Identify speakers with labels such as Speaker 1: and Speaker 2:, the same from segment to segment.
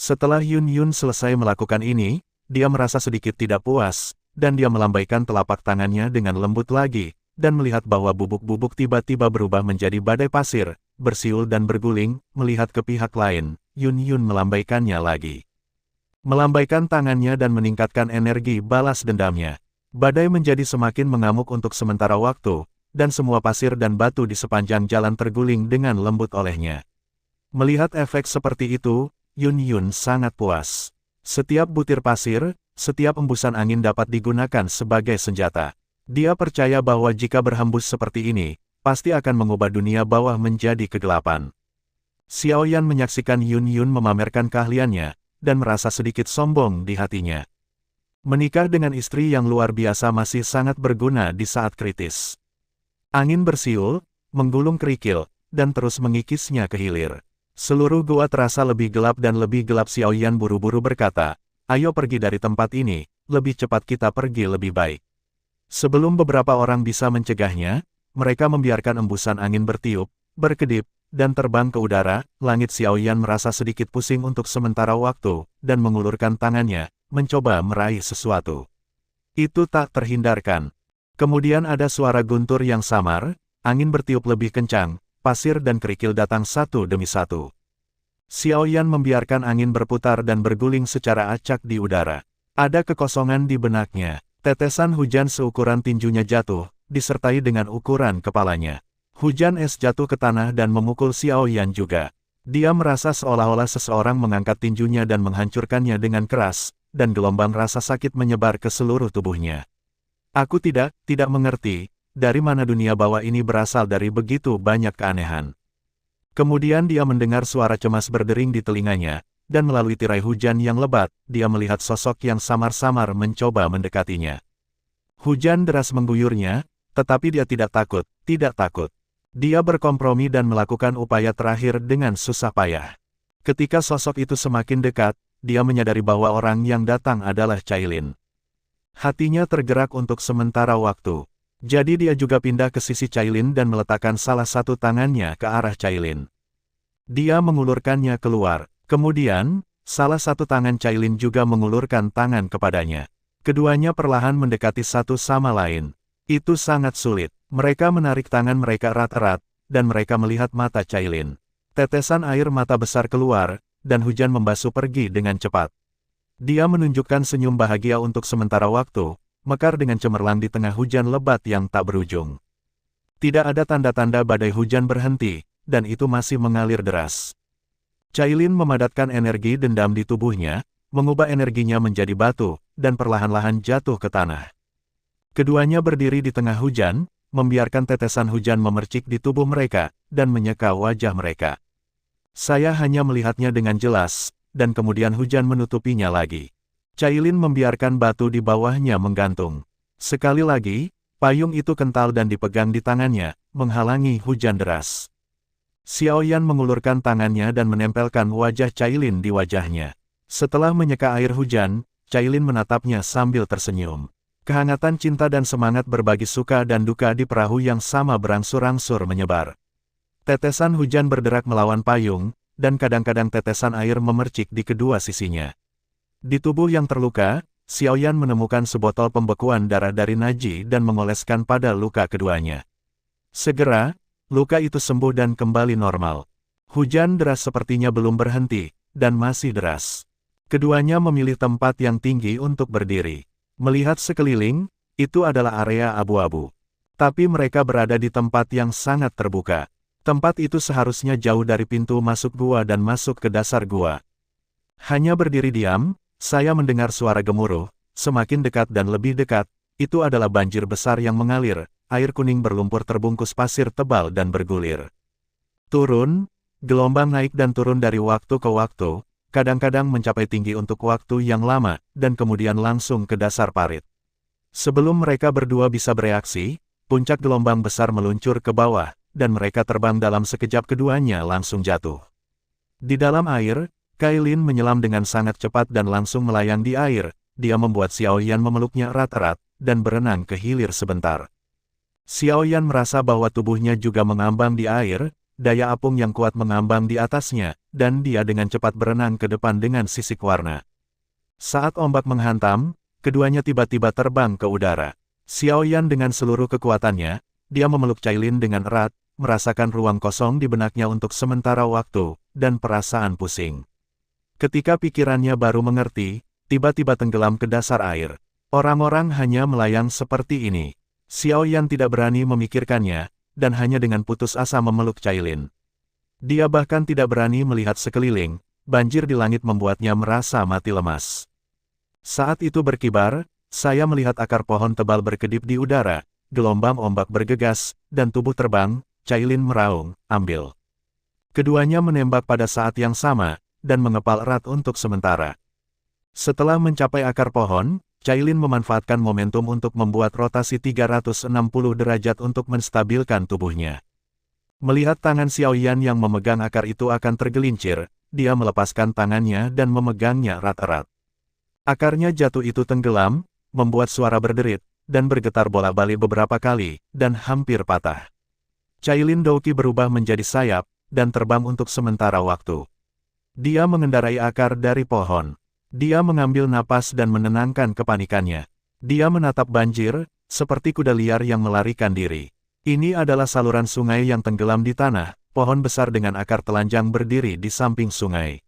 Speaker 1: Setelah Yun Yun selesai melakukan ini, dia merasa sedikit tidak puas, dan dia melambaikan telapak tangannya dengan lembut lagi, dan melihat bahwa bubuk-bubuk tiba-tiba berubah menjadi badai pasir, bersiul dan berguling. Melihat ke pihak lain, Yun Yun melambaikannya lagi. Melambaikan tangannya dan meningkatkan energi balas dendamnya. Badai menjadi semakin mengamuk untuk sementara waktu, dan semua pasir dan batu di sepanjang jalan terguling dengan lembut olehnya. Melihat efek seperti itu, Yun Yun sangat puas. Setiap butir pasir, setiap embusan angin dapat digunakan sebagai senjata. Dia percaya bahwa jika berhembus seperti ini, pasti akan mengubah dunia bawah menjadi kegelapan. Xiao Yan menyaksikan Yun Yun memamerkan keahliannya, dan merasa sedikit sombong di hatinya. Menikah dengan istri yang luar biasa masih sangat berguna di saat kritis. Angin bersiul, menggulung kerikil, dan terus mengikisnya ke hilir. Seluruh gua terasa lebih gelap dan lebih gelap. Xiao Yan buru-buru berkata, "Ayo pergi dari tempat ini, lebih cepat kita pergi lebih baik." Sebelum beberapa orang bisa mencegahnya, mereka membiarkan embusan angin bertiup, berkedip, dan terbang ke udara. Langit. Xiao Yan merasa sedikit pusing untuk sementara waktu, dan mengulurkan tangannya, mencoba meraih sesuatu. Itu tak terhindarkan. Kemudian ada suara guntur yang samar, angin bertiup lebih kencang, pasir dan kerikil datang satu demi satu. Xiao Yan membiarkan angin berputar dan berguling secara acak di udara. Ada kekosongan di benaknya. Tetesan hujan seukuran tinjunya jatuh, disertai dengan ukuran kepalanya. Hujan es jatuh ke tanah dan memukul Xiao Yan juga. Dia merasa seolah-olah seseorang mengangkat tinjunya dan menghancurkannya dengan keras, dan gelombang rasa sakit menyebar ke seluruh tubuhnya. Aku tidak mengerti, dari mana dunia bawah ini berasal dari begitu banyak keanehan. Kemudian dia mendengar suara cemas berdering di telinganya, dan melalui tirai hujan yang lebat, dia melihat sosok yang samar-samar mencoba mendekatinya. Hujan deras mengguyurnya, tetapi dia tidak takut. Dia berkompromi dan melakukan upaya terakhir dengan susah payah. Ketika sosok itu semakin dekat, dia menyadari bahwa orang yang datang adalah Cailin. Hatinya tergerak untuk sementara waktu. Jadi dia juga pindah ke sisi Cailin dan meletakkan salah satu tangannya ke arah Cailin. Dia mengulurkannya keluar. Kemudian, salah satu tangan Cailin juga mengulurkan tangan kepadanya. Keduanya perlahan mendekati satu sama lain. Itu sangat sulit. Mereka menarik tangan mereka erat-erat, dan mereka melihat mata Cailin. Tetesan air mata besar keluar, dan hujan membasuh pergi dengan cepat. Dia menunjukkan senyum bahagia untuk sementara waktu, mekar dengan cemerlang di tengah hujan lebat yang tak berujung. Tidak ada tanda-tanda badai hujan berhenti, dan itu masih mengalir deras. Cailin memadatkan energi dendam di tubuhnya, mengubah energinya menjadi batu, dan perlahan-lahan jatuh ke tanah. Keduanya berdiri di tengah hujan, membiarkan tetesan hujan memercik di tubuh mereka, dan menyeka wajah mereka. Saya hanya melihatnya dengan jelas, dan kemudian hujan menutupinya lagi. Cailin membiarkan batu di bawahnya menggantung. Sekali lagi, payung itu kental dan dipegang di tangannya, menghalangi hujan deras. Xiao Yan mengulurkan tangannya dan menempelkan wajah Cailin di wajahnya. Setelah menyeka air hujan, Cailin menatapnya sambil tersenyum. Kehangatan cinta dan semangat berbagi suka dan duka di perahu yang sama berangsur-angsur menyebar. Tetesan hujan berderak melawan payung, dan kadang-kadang tetesan air memercik di kedua sisinya. Di tubuh yang terluka, Xiao Yan menemukan sebotol pembekuan darah dari Naji dan mengoleskan pada luka keduanya. Segera, luka itu sembuh dan kembali normal. Hujan deras sepertinya belum berhenti, dan masih deras. Keduanya memilih tempat yang tinggi untuk berdiri. Melihat sekeliling, itu adalah area abu-abu. Tapi mereka berada di tempat yang sangat terbuka. Tempat itu seharusnya jauh dari pintu masuk gua dan masuk ke dasar gua. Hanya berdiri diam, saya mendengar suara gemuruh, semakin dekat dan lebih dekat. Itu adalah banjir besar yang mengalir, air kuning berlumpur terbungkus pasir tebal dan bergulir. Turun, gelombang naik dan turun dari waktu ke waktu, kadang-kadang mencapai tinggi untuk waktu yang lama, dan kemudian langsung ke dasar parit. Sebelum mereka berdua bisa bereaksi, puncak gelombang besar meluncur ke bawah, dan mereka terbang dalam sekejap. Keduanya langsung jatuh. Di dalam air, Cailin menyelam dengan sangat cepat dan langsung melayang di air. Dia membuat Xiao Yan memeluknya erat-erat, dan berenang ke hilir sebentar. Xiao Yan merasa bahwa tubuhnya juga mengambang di air, daya apung yang kuat mengambang di atasnya, dan dia dengan cepat berenang ke depan dengan sisik warna. Saat ombak menghantam, keduanya tiba-tiba terbang ke udara. Xiaoyan dengan seluruh kekuatannya, dia memeluk Cailin dengan erat, merasakan ruang kosong di benaknya untuk sementara waktu, dan perasaan pusing. Ketika pikirannya baru mengerti, tiba-tiba tenggelam ke dasar air. Orang-orang hanya melayang seperti ini. Xiaoyan tidak berani memikirkannya, dan hanya dengan putus asa memeluk Cailin. Dia bahkan tidak berani melihat sekeliling, banjir di langit membuatnya merasa mati lemas. Saat itu berkibar, saya melihat akar pohon tebal berkedip di udara, gelombang ombak bergegas, dan tubuh terbang, Cailin meraung, ambil. Keduanya menembak pada saat yang sama, dan mengepal erat untuk sementara. Setelah mencapai akar pohon, Cailin memanfaatkan momentum untuk membuat rotasi 360 derajat untuk menstabilkan tubuhnya. Melihat tangan Xiaoyan yang memegang akar itu akan tergelincir, dia melepaskan tangannya dan memegangnya erat-erat. Akarnya jatuh itu tenggelam, membuat suara berderit, dan bergetar bolak-balik beberapa kali, dan hampir patah. Cailin Douqi berubah menjadi sayap, dan terbang untuk sementara waktu. Dia mengendarai akar dari pohon. Dia mengambil napas dan menenangkan kepanikannya. Dia menatap banjir, seperti kuda liar yang melarikan diri. Ini adalah saluran sungai yang tenggelam di tanah, pohon besar dengan akar telanjang berdiri di samping sungai.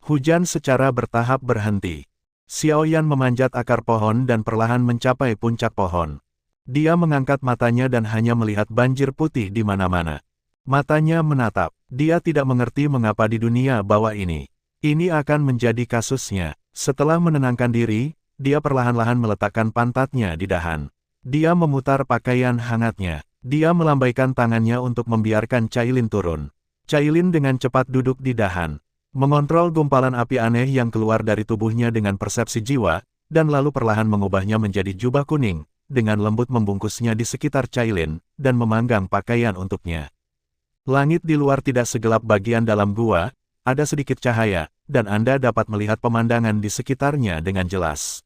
Speaker 1: Hujan secara bertahap berhenti. Xiaoyan memanjat akar pohon dan perlahan mencapai puncak pohon. Dia mengangkat matanya dan hanya melihat banjir putih di mana-mana. Matanya menatap. Dia tidak mengerti mengapa di dunia bawah ini akan menjadi kasusnya. Setelah menenangkan diri, dia perlahan-lahan meletakkan pantatnya di dahan. Dia memutar pakaian hangatnya. Dia melambaikan tangannya untuk membiarkan Cailin turun. Cailin dengan cepat duduk di dahan, mengontrol gumpalan api aneh yang keluar dari tubuhnya dengan persepsi jiwa, dan lalu perlahan mengubahnya menjadi jubah kuning, dengan lembut membungkusnya di sekitar Cailin, dan memanggang pakaian untuknya. Langit di luar tidak segelap bagian dalam gua, ada sedikit cahaya, dan Anda dapat melihat pemandangan di sekitarnya dengan jelas.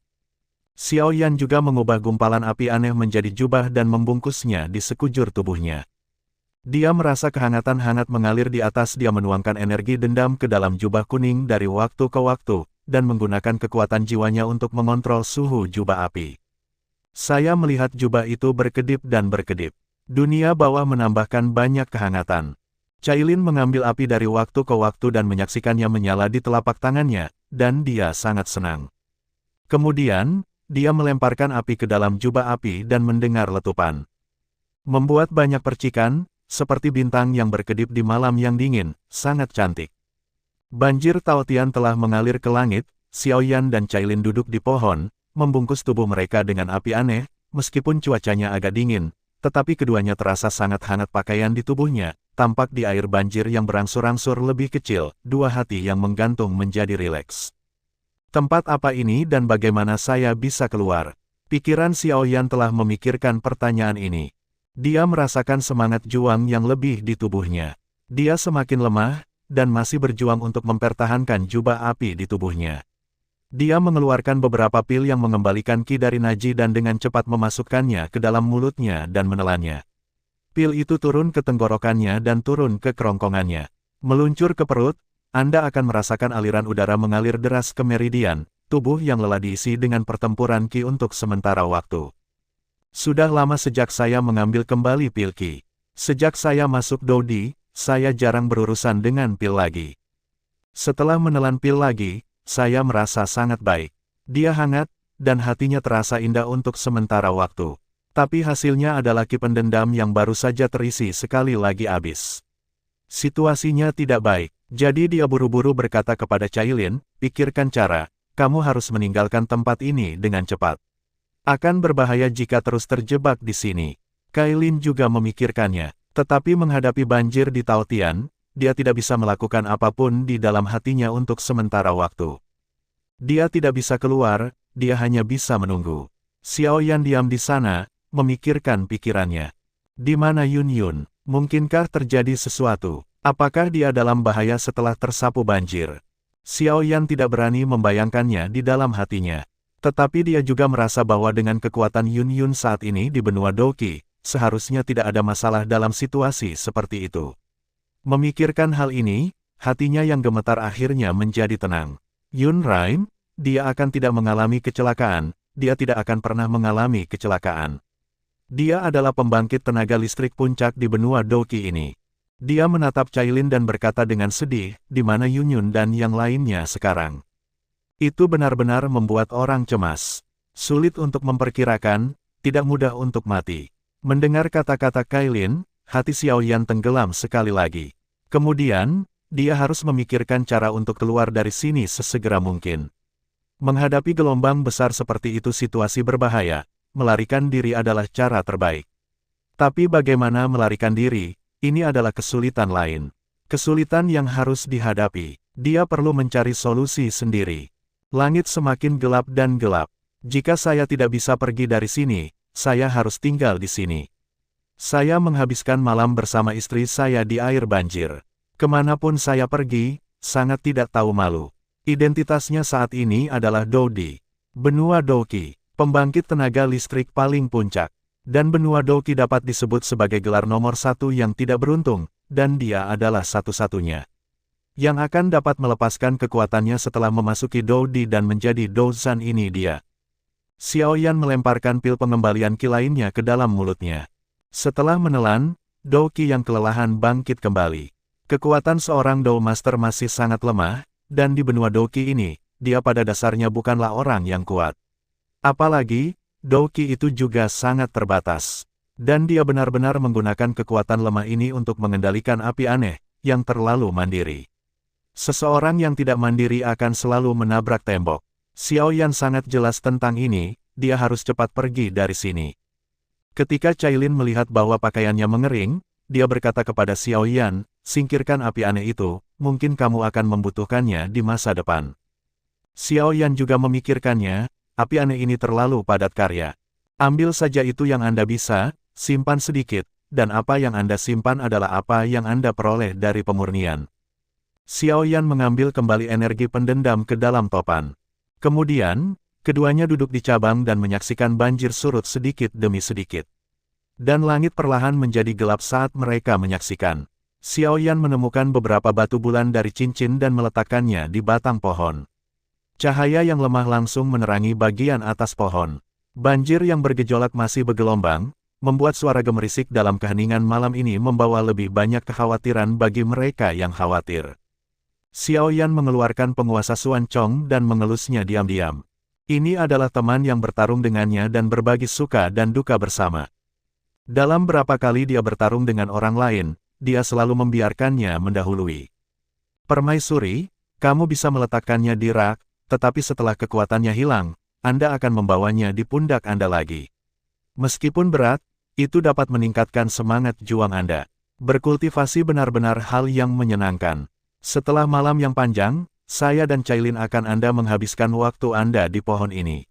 Speaker 1: Xiaoyan juga mengubah gumpalan api aneh menjadi jubah dan membungkusnya di sekujur tubuhnya. Dia merasa kehangatan hangat mengalir di atas. Dia menuangkan energi dendam ke dalam jubah kuning dari waktu ke waktu, dan menggunakan kekuatan jiwanya untuk mengontrol suhu jubah api. Saya melihat jubah itu berkedip dan berkedip. Dunia bawah menambahkan banyak kehangatan. Cailin mengambil api dari waktu ke waktu dan menyaksikannya menyala di telapak tangannya, dan dia sangat senang. Kemudian, dia melemparkan api ke dalam jubah api dan mendengar letupan. Membuat banyak percikan, seperti bintang yang berkedip di malam yang dingin, sangat cantik. Banjir Taotian telah mengalir ke langit. Xiaoyan dan Cailin duduk di pohon, membungkus tubuh mereka dengan api aneh, meskipun cuacanya agak dingin, tetapi keduanya terasa sangat hangat. Pakaian di tubuhnya, tampak di air banjir yang berangsur-angsur lebih kecil, dua hati yang menggantung menjadi rileks. Tempat apa ini dan bagaimana saya bisa keluar? Pikiran Xiaoyan telah memikirkan pertanyaan ini. Dia merasakan semangat juang yang lebih di tubuhnya. Dia semakin lemah, dan masih berjuang untuk mempertahankan jubah api di tubuhnya. Dia mengeluarkan beberapa pil yang mengembalikan ki dari Naji dan dengan cepat memasukkannya ke dalam mulutnya dan menelannya. Pil itu turun ke tenggorokannya dan turun ke kerongkongannya. Meluncur ke perut, Anda akan merasakan aliran udara mengalir deras ke meridian, tubuh yang lelah diisi dengan pertempuran ki untuk sementara waktu. Sudah lama sejak saya mengambil kembali pil ki. Sejak saya masuk Dodi, saya jarang berurusan dengan pil lagi. Setelah menelan pil lagi, saya merasa sangat baik. Dia hangat, dan hatinya terasa indah untuk sementara waktu. Tapi hasilnya adalah ki pendendam yang baru saja terisi sekali lagi habis. Situasinya tidak baik, jadi dia buru-buru berkata kepada Cailin, pikirkan cara, kamu harus meninggalkan tempat ini dengan cepat. Akan berbahaya jika terus terjebak di sini. Cailin juga memikirkannya, tetapi menghadapi banjir di Taotian, dia tidak bisa melakukan apapun di dalam hatinya untuk sementara waktu. Dia tidak bisa keluar, dia hanya bisa menunggu. Xiaoyan diam di sana, memikirkan pikirannya. Di mana Yun Yun? Mungkinkah terjadi sesuatu? Apakah dia dalam bahaya setelah tersapu banjir? Xiaoyan tidak berani membayangkannya di dalam hatinya. Tetapi dia juga merasa bahwa dengan kekuatan Yun Yun saat ini di benua Douqi, seharusnya tidak ada masalah dalam situasi seperti itu. Memikirkan hal ini, hatinya yang gemetar akhirnya menjadi tenang. Yun Raim, dia akan tidak mengalami kecelakaan, dia tidak akan pernah mengalami kecelakaan. Dia adalah pembangkit tenaga listrik puncak di benua Doki ini. Dia menatap Cailin dan berkata dengan sedih, di mana Yunyun dan yang lainnya sekarang. Itu benar-benar membuat orang cemas. Sulit untuk memperkirakan, tidak mudah untuk mati. Mendengar kata-kata Cailin, hati Xiaoyan tenggelam sekali lagi. Kemudian, dia harus memikirkan cara untuk keluar dari sini sesegera mungkin. Menghadapi gelombang besar seperti itu situasi berbahaya, melarikan diri adalah cara terbaik. Tapi bagaimana melarikan diri, ini adalah kesulitan lain. Kesulitan yang harus dihadapi. Dia perlu mencari solusi sendiri. Langit semakin gelap dan gelap. Jika saya tidak bisa pergi dari sini, saya harus tinggal di sini. Saya menghabiskan malam bersama istri saya di air banjir. Kemanapun saya pergi, sangat tidak tahu malu. Identitasnya saat ini adalah Dodi. Benua Doki, pembangkit tenaga listrik paling puncak. Dan benua Doki dapat disebut sebagai gelar nomor satu yang tidak beruntung, dan dia adalah satu-satunya yang akan dapat melepaskan kekuatannya setelah memasuki Dodi dan menjadi Dozan. Ini dia. Xiaoyan melemparkan pil pengembalian ki lainnya ke dalam mulutnya. Setelah menelan, Doki yang kelelahan bangkit kembali. Kekuatan seorang Dou Master masih sangat lemah, dan di benua Doki ini, dia pada dasarnya bukanlah orang yang kuat. Apalagi, Doki itu juga sangat terbatas. Dan dia benar-benar menggunakan kekuatan lemah ini untuk mengendalikan api aneh, yang terlalu mandiri. Seseorang yang tidak mandiri akan selalu menabrak tembok. Xiaoyan sangat jelas tentang ini, dia harus cepat pergi dari sini. Ketika Cailin melihat bahwa pakaiannya mengering, dia berkata kepada Xiaoyan, singkirkan api aneh itu, mungkin kamu akan membutuhkannya di masa depan. Xiaoyan juga memikirkannya, api aneh ini terlalu padat karya. Ambil saja itu yang Anda bisa, simpan sedikit, dan apa yang Anda simpan adalah apa yang Anda peroleh dari pemurnian. Xiaoyan mengambil kembali energi pendendam ke dalam topan. Kemudian, keduanya duduk di cabang dan menyaksikan banjir surut sedikit demi sedikit. Dan langit perlahan menjadi gelap saat mereka menyaksikan. Xiaoyan menemukan beberapa batu bulan dari cincin dan meletakkannya di batang pohon. Cahaya yang lemah langsung menerangi bagian atas pohon. Banjir yang bergejolak masih bergelombang, membuat suara gemerisik dalam keheningan malam ini membawa lebih banyak kekhawatiran bagi mereka yang khawatir. Xiaoyan mengeluarkan penguasa Xuan Chong dan mengelusnya diam-diam. Ini adalah teman yang bertarung dengannya dan berbagi suka dan duka bersama. Dalam berapa kali dia bertarung dengan orang lain, dia selalu membiarkannya mendahului. Permaisuri, kamu bisa meletakkannya di rak, tetapi setelah kekuatannya hilang, Anda akan membawanya di pundak Anda lagi. Meskipun berat, itu dapat meningkatkan semangat juang Anda. Berkultivasi benar-benar hal yang menyenangkan. Setelah malam yang panjang, saya dan Cailin akan Anda menghabiskan waktu Anda di pohon ini.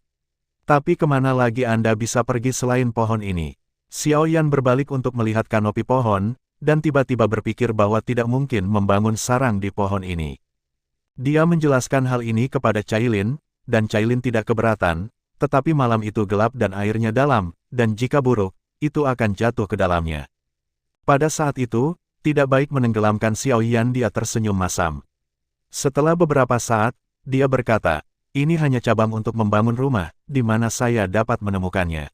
Speaker 1: Tapi kemana lagi Anda bisa pergi selain pohon ini? Xiaoyan berbalik untuk melihat kanopi pohon, dan tiba-tiba berpikir bahwa tidak mungkin membangun sarang di pohon ini. Dia menjelaskan hal ini kepada Cailin, dan Cailin tidak keberatan, tetapi malam itu gelap dan airnya dalam, dan jika buruk, itu akan jatuh ke dalamnya. Pada saat itu, tidak baik menenggelamkan Xiaoyan. Dia tersenyum masam. Setelah beberapa saat, dia berkata, ini hanya cabang untuk membangun rumah, di mana saya dapat menemukannya.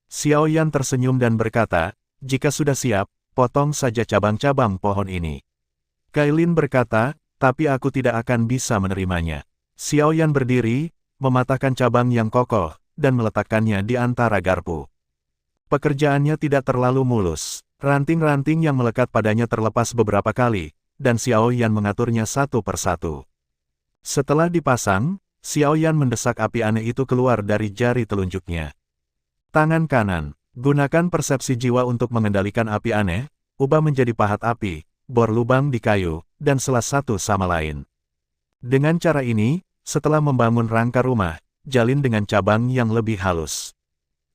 Speaker 1: Xiaoyan tersenyum dan berkata, jika sudah siap, potong saja cabang-cabang pohon ini. Cailin berkata, tapi aku tidak akan bisa menerimanya. Xiaoyan berdiri, mematahkan cabang yang kokoh, dan meletakkannya di antara garpu. Pekerjaannya tidak terlalu mulus. Ranting-ranting yang melekat padanya terlepas beberapa kali, dan Xiaoyan mengaturnya satu persatu. Setelah dipasang, Xiaoyan mendesak api aneh itu keluar dari jari telunjuknya. Tangan kanan, gunakan persepsi jiwa untuk mengendalikan api aneh, ubah menjadi pahat api, bor lubang di kayu, dan selas satu sama lain. Dengan cara ini, setelah membangun rangka rumah, jalin dengan cabang yang lebih halus.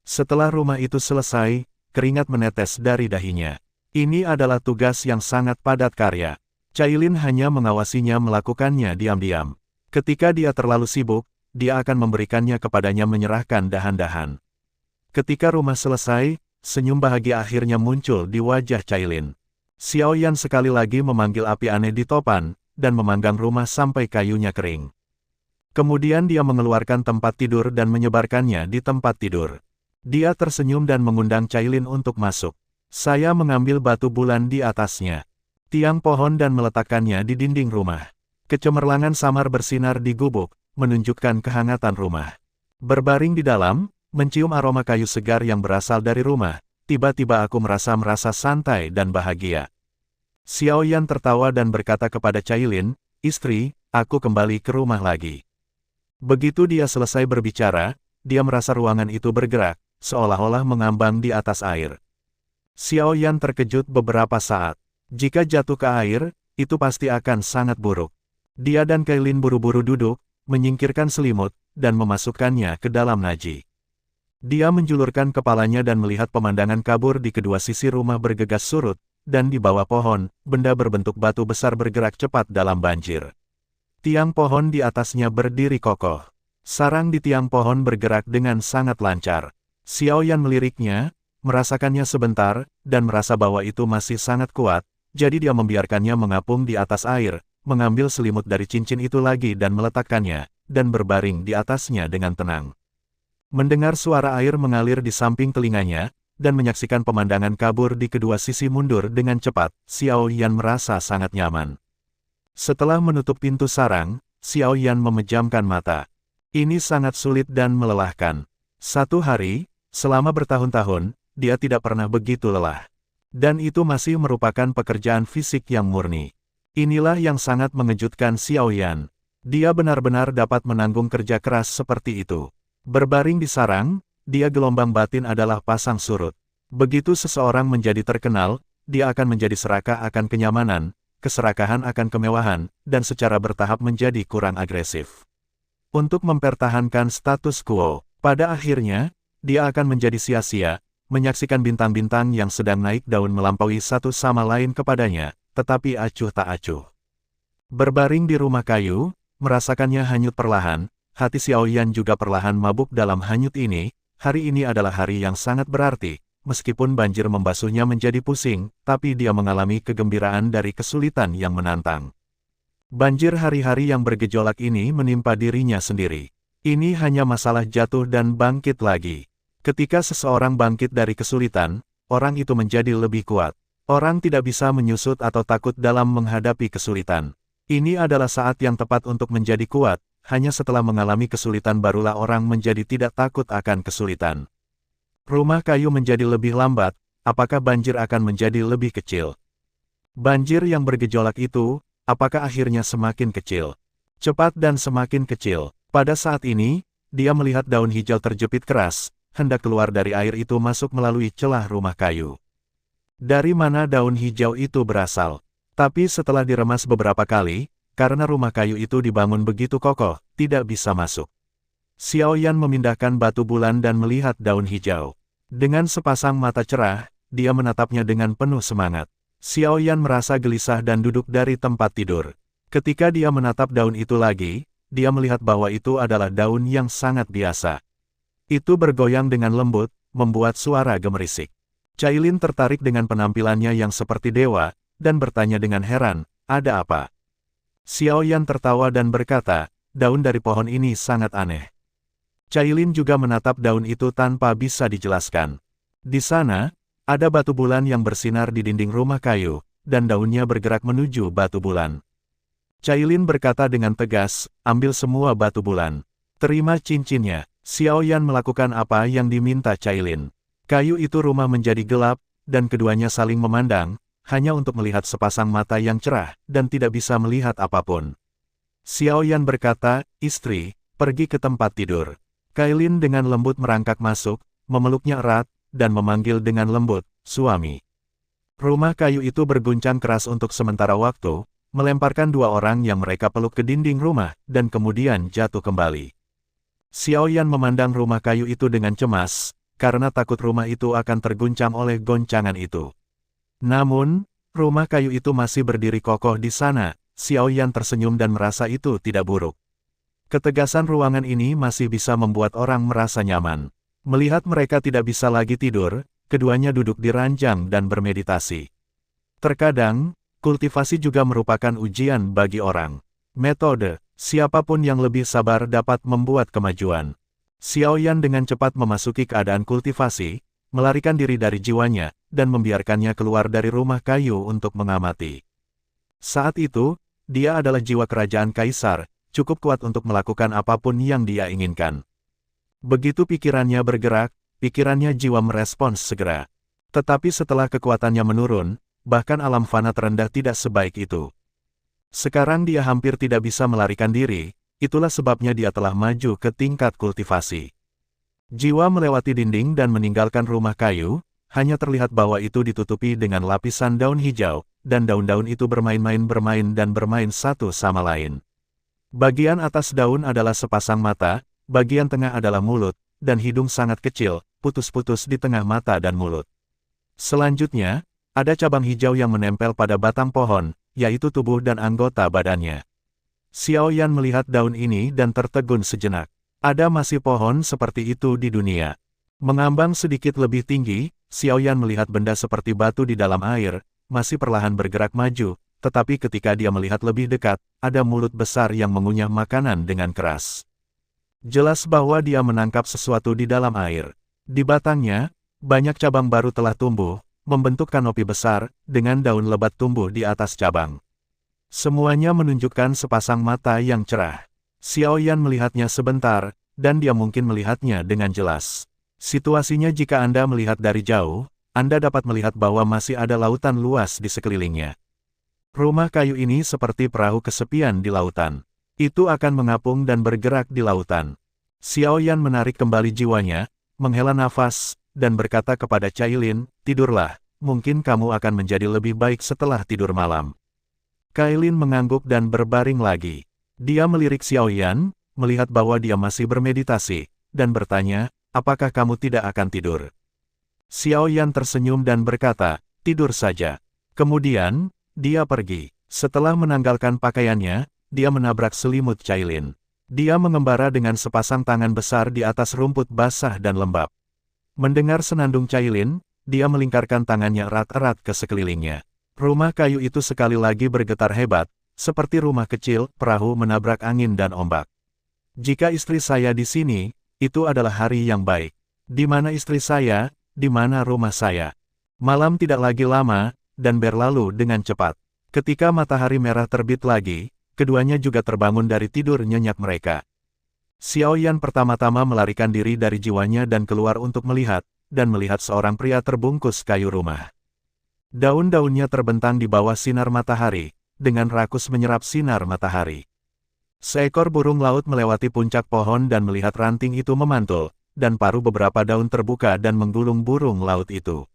Speaker 1: Setelah rumah itu selesai, keringat menetes dari dahinya. Ini adalah tugas yang sangat padat karya. Cailin hanya mengawasinya melakukannya diam-diam. Ketika dia terlalu sibuk, dia akan memberikannya kepadanya menyerahkan dahan-dahan. Ketika rumah selesai, senyum bahagia akhirnya muncul di wajah Cailin. Xiao Yan sekali lagi memanggil api aneh di topan, dan memanggang rumah sampai kayunya kering. Kemudian dia mengeluarkan tempat tidur dan menyebarkannya di tempat tidur. Dia tersenyum dan mengundang Cailin untuk masuk. Saya mengambil batu bulan di atasnya. Tiang pohon dan meletakkannya di dinding rumah. Kecemerlangan samar bersinar di gubuk, menunjukkan kehangatan rumah. Berbaring di dalam, mencium aroma kayu segar yang berasal dari rumah, tiba-tiba aku merasa santai dan bahagia. Xiao Yan tertawa dan berkata kepada Cailin, "Istri, aku kembali ke rumah lagi." Begitu dia selesai berbicara, dia merasa ruangan itu bergerak, seolah-olah mengambang di atas air. Xiao Yan terkejut beberapa saat. Jika jatuh ke air, itu pasti akan sangat buruk. Dia dan Cailin buru-buru duduk, menyingkirkan selimut, dan memasukkannya ke dalam naji. Dia menjulurkan kepalanya dan melihat pemandangan kabur di kedua sisi rumah bergegas surut, dan di bawah pohon, benda berbentuk batu besar bergerak cepat dalam banjir. Tiang pohon di atasnya berdiri kokoh. Sarang di tiang pohon bergerak dengan sangat lancar. Xiao Yan meliriknya, merasakannya sebentar, dan merasa bahwa itu masih sangat kuat, jadi dia membiarkannya mengapung di atas air, mengambil selimut dari cincin itu lagi dan meletakkannya, dan berbaring di atasnya dengan tenang. Mendengar suara air mengalir di samping telinganya, dan menyaksikan pemandangan kabur di kedua sisi mundur dengan cepat, Xiao Yan merasa sangat nyaman. Setelah menutup pintu sarang, Xiao Yan memejamkan mata. Ini sangat sulit dan melelahkan. Satu hari, selama bertahun-tahun, dia tidak pernah begitu lelah. Dan itu masih merupakan pekerjaan fisik yang murni. Inilah yang sangat mengejutkan Xiao Yan. Dia benar-benar dapat menanggung kerja keras seperti itu. Berbaring di sarang, dia gelombang batin adalah pasang surut. Begitu seseorang menjadi terkenal, dia akan menjadi serakah akan kenyamanan, keserakahan akan kemewahan, dan secara bertahap menjadi kurang agresif. Untuk mempertahankan status quo, pada akhirnya, dia akan menjadi sia-sia, menyaksikan bintang-bintang yang sedang naik daun melampaui satu sama lain kepadanya, tetapi acuh tak acuh. Berbaring di rumah kayu, merasakannya hanyut perlahan, hati Xiao Yan juga perlahan mabuk dalam hanyut ini. Hari ini adalah hari yang sangat berarti, meskipun banjir membasuhnya menjadi pusing, tapi dia mengalami kegembiraan dari kesulitan yang menantang. Banjir hari-hari yang bergejolak ini menimpa dirinya sendiri. Ini hanya masalah jatuh dan bangkit lagi. Ketika seseorang bangkit dari kesulitan, orang itu menjadi lebih kuat. Orang tidak bisa menyusut atau takut dalam menghadapi kesulitan. Ini adalah saat yang tepat untuk menjadi kuat, hanya setelah mengalami kesulitan barulah orang menjadi tidak takut akan kesulitan. Rumah kayu menjadi lebih lambat, apakah banjir akan menjadi lebih kecil? Banjir yang bergejolak itu, apakah akhirnya semakin kecil? Cepat dan semakin kecil. Pada saat ini, dia melihat daun hijau terjepit keras, hendak keluar dari air itu masuk melalui celah rumah kayu. Dari mana daun hijau itu berasal? Tapi setelah diremas beberapa kali, karena rumah kayu itu dibangun begitu kokoh, tidak bisa masuk. Xiao Yan memindahkan batu bulan dan melihat daun hijau. Dengan sepasang mata cerah, dia menatapnya dengan penuh semangat. Xiao Yan merasa gelisah dan duduk dari tempat tidur. Ketika dia menatap daun itu lagi, dia melihat bahwa itu adalah daun yang sangat biasa. Itu bergoyang dengan lembut, membuat suara gemerisik. Cailin tertarik dengan penampilannya yang seperti dewa, dan bertanya dengan heran, "Ada apa?" Xiao Yan tertawa dan berkata, "Daun dari pohon ini sangat aneh." Cailin juga menatap daun itu tanpa bisa dijelaskan. Di sana, ada batu bulan yang bersinar di dinding rumah kayu, dan daunnya bergerak menuju batu bulan. Cailin berkata dengan tegas, "Ambil semua batu bulan. Terima cincinnya." Xiao Yan melakukan apa yang diminta Cailin. Kayu itu rumah menjadi gelap, dan keduanya saling memandang, hanya untuk melihat sepasang mata yang cerah, dan tidak bisa melihat apapun. Xiao Yan berkata, "Istri, pergi ke tempat tidur." Cailin dengan lembut merangkak masuk, memeluknya erat, dan memanggil dengan lembut, "Suami." Rumah kayu itu berguncang keras untuk sementara waktu, melemparkan dua orang yang mereka peluk ke dinding rumah, dan kemudian jatuh kembali. Xiao Yan memandang rumah kayu itu dengan cemas, karena takut rumah itu akan terguncang oleh goncangan itu. Namun, rumah kayu itu masih berdiri kokoh di sana. Xiao Yan tersenyum dan merasa itu tidak buruk. Ketegasan ruangan ini masih bisa membuat orang merasa nyaman. Melihat mereka tidak bisa lagi tidur, keduanya duduk di ranjang dan bermeditasi. Terkadang, kultivasi juga merupakan ujian bagi orang. Metode, siapapun yang lebih sabar dapat membuat kemajuan. Xiao Yan dengan cepat memasuki keadaan kultivasi, melarikan diri dari jiwanya, dan membiarkannya keluar dari rumah kayu untuk mengamati. Saat itu, dia adalah jiwa kerajaan kaisar, cukup kuat untuk melakukan apapun yang dia inginkan. Begitu pikirannya bergerak, pikirannya jiwa merespons segera. Tetapi setelah kekuatannya menurun, bahkan alam fana terendah tidak sebaik itu. Sekarang dia hampir tidak bisa melarikan diri, itulah sebabnya dia telah maju ke tingkat kultivasi. Jiwa melewati dinding dan meninggalkan rumah kayu, hanya terlihat bahwa itu ditutupi dengan lapisan daun hijau, dan daun-daun itu bermain satu sama lain. Bagian atas daun adalah sepasang mata, bagian tengah adalah mulut, dan hidung sangat kecil, putus-putus di tengah mata dan mulut. Selanjutnya, ada cabang hijau yang menempel pada batang pohon, yaitu tubuh dan anggota badannya. Xiao Yan melihat daun ini dan tertegun sejenak. Ada masih pohon seperti itu di dunia. Mengambang sedikit lebih tinggi, Xiao Yan melihat benda seperti batu di dalam air, masih perlahan bergerak maju, tetapi ketika dia melihat lebih dekat, ada mulut besar yang mengunyah makanan dengan keras. Jelas bahwa dia menangkap sesuatu di dalam air. Di batangnya, banyak cabang baru telah tumbuh, membentuk kanopi besar, dengan daun lebat tumbuh di atas cabang. Semuanya menunjukkan sepasang mata yang cerah. Xiao Yan melihatnya sebentar, dan dia mungkin melihatnya dengan jelas. Situasinya jika Anda melihat dari jauh, Anda dapat melihat bahwa masih ada lautan luas di sekelilingnya. Rumah kayu ini seperti perahu kesepian di lautan. Itu akan mengapung dan bergerak di lautan. Xiao Yan menarik kembali jiwanya, menghela nafas, dan berkata kepada Cailin, "Tidurlah, mungkin kamu akan menjadi lebih baik setelah tidur malam." Cailin mengangguk dan berbaring lagi. Dia melirik Xiao Yan, melihat bahwa dia masih bermeditasi, dan bertanya, "Apakah kamu tidak akan tidur?" Xiao Yan tersenyum dan berkata, "Tidur saja." Kemudian, dia pergi. Setelah menanggalkan pakaiannya, dia menabrak selimut Cailin. Dia mengembara dengan sepasang tangan besar di atas rumput basah dan lembab. Mendengar senandung Cailin, dia melingkarkan tangannya erat-erat ke sekelilingnya. Rumah kayu itu sekali lagi bergetar hebat, seperti rumah kecil, perahu menabrak angin dan ombak. Jika istri saya di sini, itu adalah hari yang baik. Di mana istri saya, di mana rumah saya? Malam tidak lagi lama, dan berlalu dengan cepat. Ketika matahari merah terbit lagi, keduanya juga terbangun dari tidur nyenyak mereka. Xiao Yan pertama-tama melarikan diri dari jiwanya dan keluar untuk melihat, dan melihat seorang pria terbungkus kayu rumah. Daun-daunnya terbentang di bawah sinar matahari, dengan rakus menyerap sinar matahari. Seekor burung laut melewati puncak pohon dan melihat ranting itu memantul, dan paruh beberapa daun terbuka dan menggulung burung laut itu.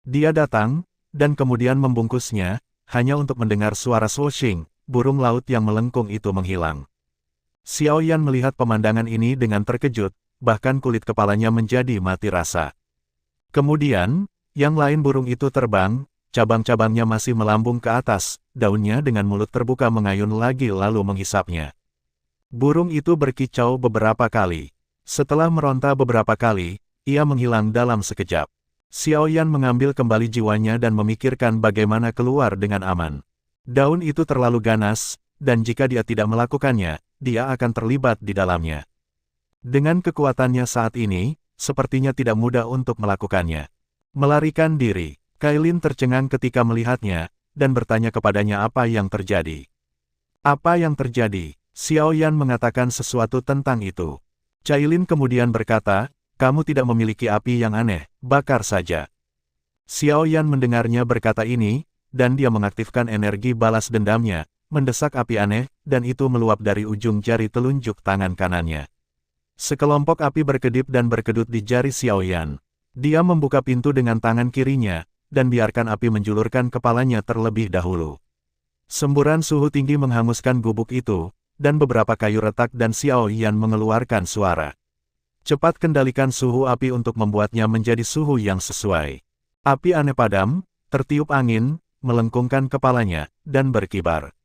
Speaker 1: Dia datang, dan kemudian membungkusnya, hanya untuk mendengar suara swooshing, burung laut yang melengkung itu menghilang. Xiao Yan melihat pemandangan ini dengan terkejut, bahkan kulit kepalanya menjadi mati rasa. Kemudian, yang lain burung itu terbang, cabang-cabangnya masih melambung ke atas, daunnya dengan mulut terbuka mengayun lagi lalu menghisapnya. Burung itu berkicau beberapa kali. Setelah meronta beberapa kali, ia menghilang dalam sekejap. Xiao Yan mengambil kembali jiwanya dan memikirkan bagaimana keluar dengan aman. Daun itu terlalu ganas, dan jika dia tidak melakukannya, dia akan terlibat di dalamnya. Dengan kekuatannya saat ini, sepertinya tidak mudah untuk melakukannya. Melarikan diri, Cailin tercengang ketika melihatnya, dan bertanya kepadanya apa yang terjadi. Apa yang terjadi? Xiao Yan mengatakan sesuatu tentang itu. Cailin kemudian berkata, "Kamu tidak memiliki api yang aneh, bakar saja." Xiao Yan mendengarnya berkata ini, dan dia mengaktifkan energi balas dendamnya, mendesak api aneh, dan itu meluap dari ujung jari telunjuk tangan kanannya. Sekelompok api berkedip dan berkedut di jari Xiao Yan. Dia membuka pintu dengan tangan kirinya, dan biarkan api menjulurkan kepalanya terlebih dahulu. Semburan suhu tinggi menghanguskan gubuk itu, dan beberapa kayu retak dan Xiao Yan mengeluarkan suara. Cepat kendalikan suhu api untuk membuatnya menjadi suhu yang sesuai. Api aneh padam, tertiup angin, melengkungkan kepalanya, dan berkibar.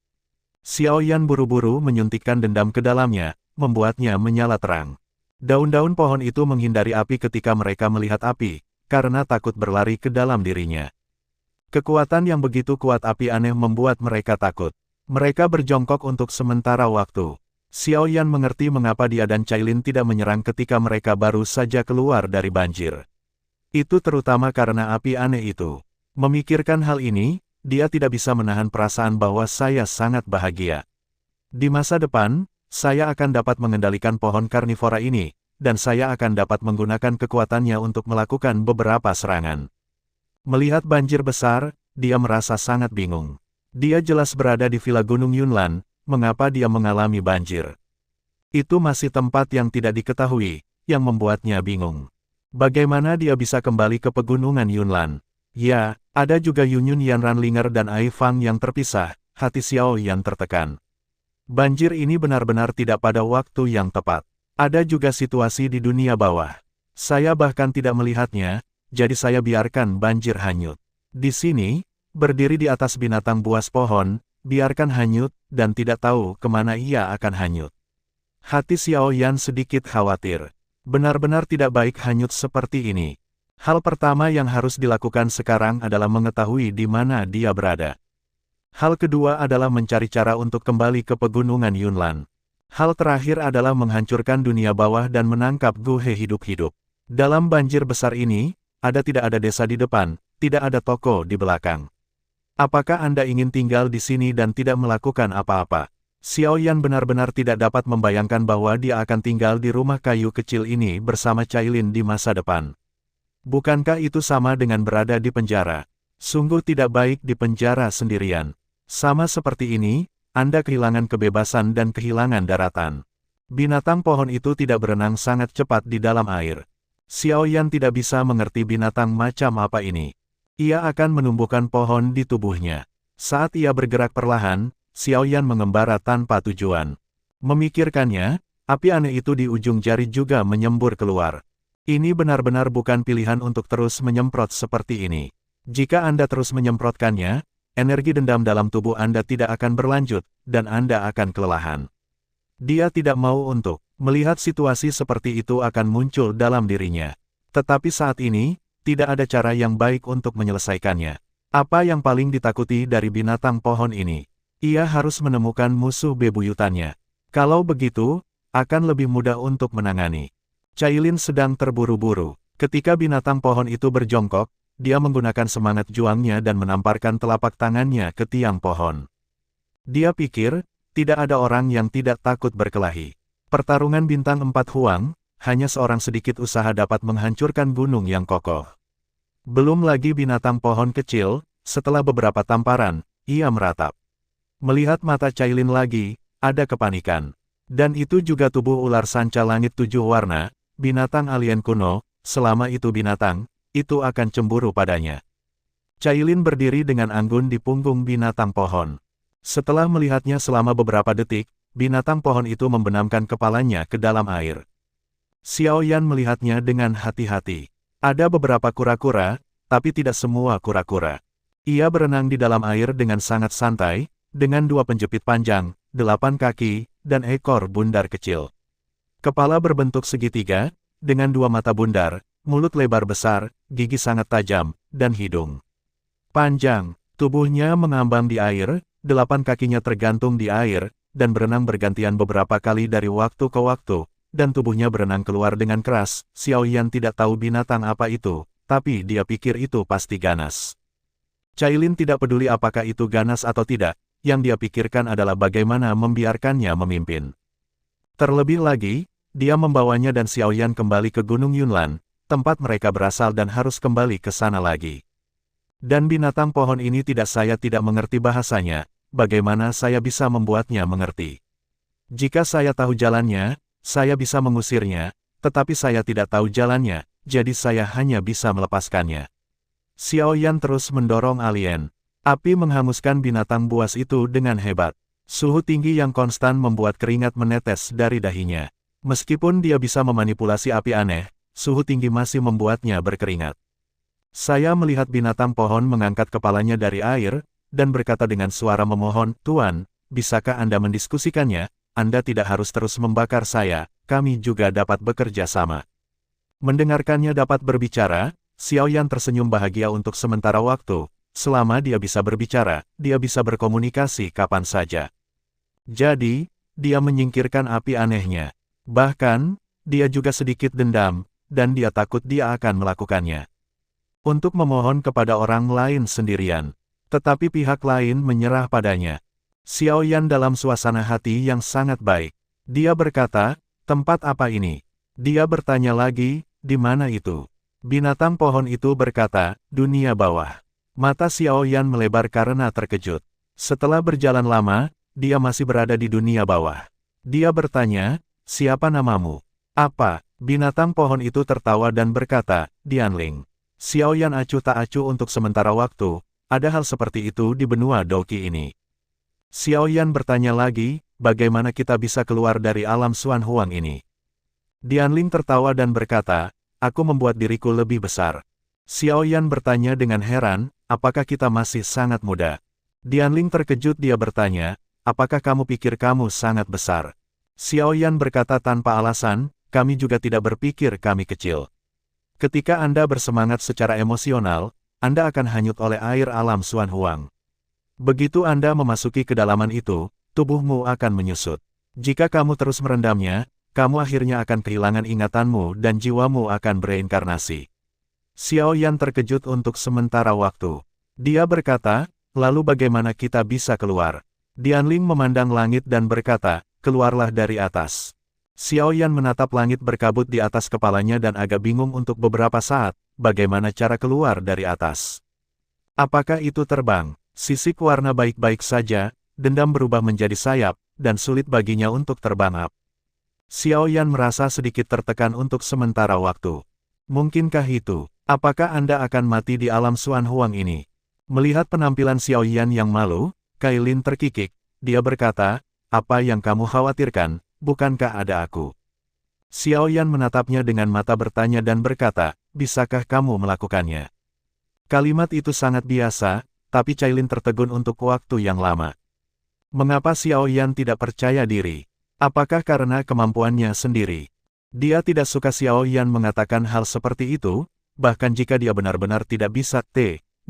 Speaker 1: Xiao Yan buru-buru menyuntikkan dendam ke dalamnya, membuatnya menyala terang. Daun-daun pohon itu menghindari api ketika mereka melihat api, karena takut berlari ke dalam dirinya. Kekuatan yang begitu kuat api aneh membuat mereka takut. Mereka berjongkok untuk sementara waktu. Xiao Yan mengerti mengapa dia dan Cailin tidak menyerang ketika mereka baru saja keluar dari banjir. Itu terutama karena api aneh itu. Memikirkan hal ini, dia tidak bisa menahan perasaan bahwa saya sangat bahagia. Di masa depan, saya akan dapat mengendalikan pohon karnivora ini, dan saya akan dapat menggunakan kekuatannya untuk melakukan beberapa serangan. Melihat banjir besar, dia merasa sangat bingung. Dia jelas berada di Villa Gunung Yunlan, mengapa dia mengalami banjir? Itu masih tempat yang tidak diketahui, yang membuatnya bingung. Bagaimana dia bisa kembali ke pegunungan Yunlan? Ya, ada juga Yunyun Yanranlinger dan Ai Fang yang terpisah, hati Xiao Yan tertekan. Banjir ini benar-benar tidak pada waktu yang tepat. Ada juga situasi di dunia bawah. Saya bahkan tidak melihatnya, jadi saya biarkan banjir hanyut. Di sini, berdiri di atas binatang buas pohon, biarkan hanyut, dan tidak tahu kemana ia akan hanyut. Hati Xiao Yan sedikit khawatir. Benar-benar tidak baik hanyut seperti ini. Hal pertama yang harus dilakukan sekarang adalah mengetahui di mana dia berada. Hal kedua adalah mencari cara untuk kembali ke pegunungan Yunlan. Hal terakhir adalah menghancurkan dunia bawah dan menangkap Gu He hidup-hidup. Dalam banjir besar ini, tidak ada desa di depan, tidak ada toko di belakang. Apakah Anda ingin tinggal di sini dan tidak melakukan apa-apa? Xiao Yan benar-benar tidak dapat membayangkan bahwa dia akan tinggal di rumah kayu kecil ini bersama Cailin di masa depan. Bukankah itu sama dengan berada di penjara? Sungguh tidak baik di penjara sendirian. Sama seperti ini, Anda kehilangan kebebasan dan kehilangan daratan. Binatang pohon itu tidak berenang sangat cepat di dalam air. Xiao Yan tidak bisa mengerti binatang macam apa ini. Ia akan menumbuhkan pohon di tubuhnya. Saat ia bergerak perlahan, Xiao Yan mengembara tanpa tujuan. Memikirkannya, api aneh itu di ujung jari juga menyembur keluar. Ini benar-benar bukan pilihan untuk terus menyemprot seperti ini. Jika Anda terus menyemprotkannya, energi dendam dalam tubuh Anda tidak akan berlanjut, dan Anda akan kelelahan. Dia tidak mau untuk melihat situasi seperti itu akan muncul dalam dirinya. Tetapi saat ini, tidak ada cara yang baik untuk menyelesaikannya. Apa yang paling ditakuti dari binatang pohon ini? Ia harus menemukan musuh bebuyutannya. Kalau begitu, akan lebih mudah untuk menangani. Cailin sedang terburu-buru. Ketika binatang pohon itu berjongkok, dia menggunakan semangat juangnya dan menamparkan telapak tangannya ke tiang pohon. Dia pikir, tidak ada orang yang tidak takut berkelahi. Pertarungan bintang 4 Huang, hanya seorang sedikit usaha dapat menghancurkan gunung yang kokoh. Belum lagi binatang pohon kecil, setelah beberapa tamparan, ia meratap. Melihat mata Cailin lagi, ada kepanikan. Dan itu juga tubuh ular sanca langit 7 warna, binatang alien kuno, selama itu binatang, itu akan cemburu padanya. Cailin berdiri dengan anggun di punggung binatang pohon. Setelah melihatnya selama beberapa detik, binatang pohon itu membenamkan kepalanya ke dalam air. Xiao Yan melihatnya dengan hati-hati. Ada beberapa kura-kura, tapi tidak semua kura-kura. Ia berenang di dalam air dengan sangat santai, dengan 2 penjepit panjang, 8 kaki, dan ekor bundar kecil. Kepala berbentuk segitiga, dengan 2 mata bundar, mulut lebar besar, gigi sangat tajam, dan hidung panjang. Tubuhnya mengambang di air, 8 kakinya tergantung di air, dan berenang bergantian beberapa kali dari waktu ke waktu, dan tubuhnya berenang keluar dengan keras. Xiao Yan tidak tahu binatang apa itu, tapi dia pikir itu pasti ganas. Cailin tidak peduli apakah itu ganas atau tidak, yang dia pikirkan adalah bagaimana membiarkannya memimpin. Terlebih lagi, dia membawanya dan Xiao Yan kembali ke Gunung Yunlan, tempat mereka berasal dan harus kembali ke sana lagi. Dan binatang pohon ini saya tidak mengerti bahasanya, bagaimana saya bisa membuatnya mengerti? Jika saya tahu jalannya, saya bisa mengusirnya, tetapi saya tidak tahu jalannya, jadi saya hanya bisa melepaskannya. Xiao Yan terus mendorong alien. Api menghanguskan binatang buas itu dengan hebat. Suhu tinggi yang konstan membuat keringat menetes dari dahinya. Meskipun dia bisa memanipulasi api aneh, suhu tinggi masih membuatnya berkeringat. Saya melihat binatang pohon mengangkat kepalanya dari air, dan berkata dengan suara memohon, "Tuan, bisakah Anda mendiskusikannya? Anda tidak harus terus membakar saya, kami juga dapat bekerja sama." Mendengarkannya dapat berbicara, Xiao Yan tersenyum bahagia untuk sementara waktu. selama dia bisa berbicara, dia bisa berkomunikasi kapan saja. Jadi, dia menyingkirkan api anehnya. Bahkan, dia juga sedikit dendam, dan dia takut dia akan melakukannya. Untuk memohon kepada orang lain sendirian. Tetapi pihak lain menyerah padanya. Xiao Yan dalam suasana hati yang sangat baik. Dia berkata, tempat apa ini? Dia bertanya lagi, di mana itu? Binatang pohon itu berkata, dunia bawah. Mata Xiao Yan melebar karena terkejut. Setelah berjalan lama, dia masih berada di dunia bawah. Dia bertanya, siapa namamu? Apa? Binatang pohon itu tertawa dan berkata, Dianling. Xiao Yan acuh tak acuh untuk sementara waktu, ada hal seperti itu di benua Douqi ini. Xiao Yan bertanya lagi, bagaimana kita bisa keluar dari alam Xuan Huang ini? Dianling tertawa dan berkata, aku membuat diriku lebih besar. Xiao Yan bertanya dengan heran, apakah kita masih sangat muda? Dianling terkejut dia bertanya, apakah kamu pikir kamu sangat besar? Xiao Yan berkata tanpa alasan, kami juga tidak berpikir kami kecil. Ketika Anda bersemangat secara emosional, Anda akan hanyut oleh air alam Xuan Huang. Begitu Anda memasuki kedalaman itu, tubuhmu akan menyusut. Jika kamu terus merendamnya, kamu akhirnya akan kehilangan ingatanmu dan jiwamu akan bereinkarnasi. Xiao Yan terkejut untuk sementara waktu. Dia berkata, lalu bagaimana kita bisa keluar? Dianling memandang langit dan berkata, keluarlah dari atas. Xiao Yan menatap langit berkabut di atas kepalanya dan agak bingung untuk beberapa saat, bagaimana cara keluar dari atas. Apakah itu terbang? Sisik warna baik-baik saja, dendam berubah menjadi sayap, dan sulit baginya untuk terbang up. Xiao Yan merasa sedikit tertekan untuk sementara waktu. Mungkinkah itu? Apakah Anda akan mati di alam Xuan Huang ini? Melihat penampilan Xiao Yan yang malu, Kailin terkikik. Dia berkata, apa yang kamu khawatirkan? Bukankah ada aku? Xiao Yan menatapnya dengan mata bertanya dan berkata, bisakah kamu melakukannya? Kalimat itu sangat biasa, tapi Cailin tertegun untuk waktu yang lama. Mengapa Xiao Yan tidak percaya diri? Apakah karena kemampuannya sendiri? Dia tidak suka Xiao Yan mengatakan hal seperti itu, bahkan jika dia benar-benar tidak bisa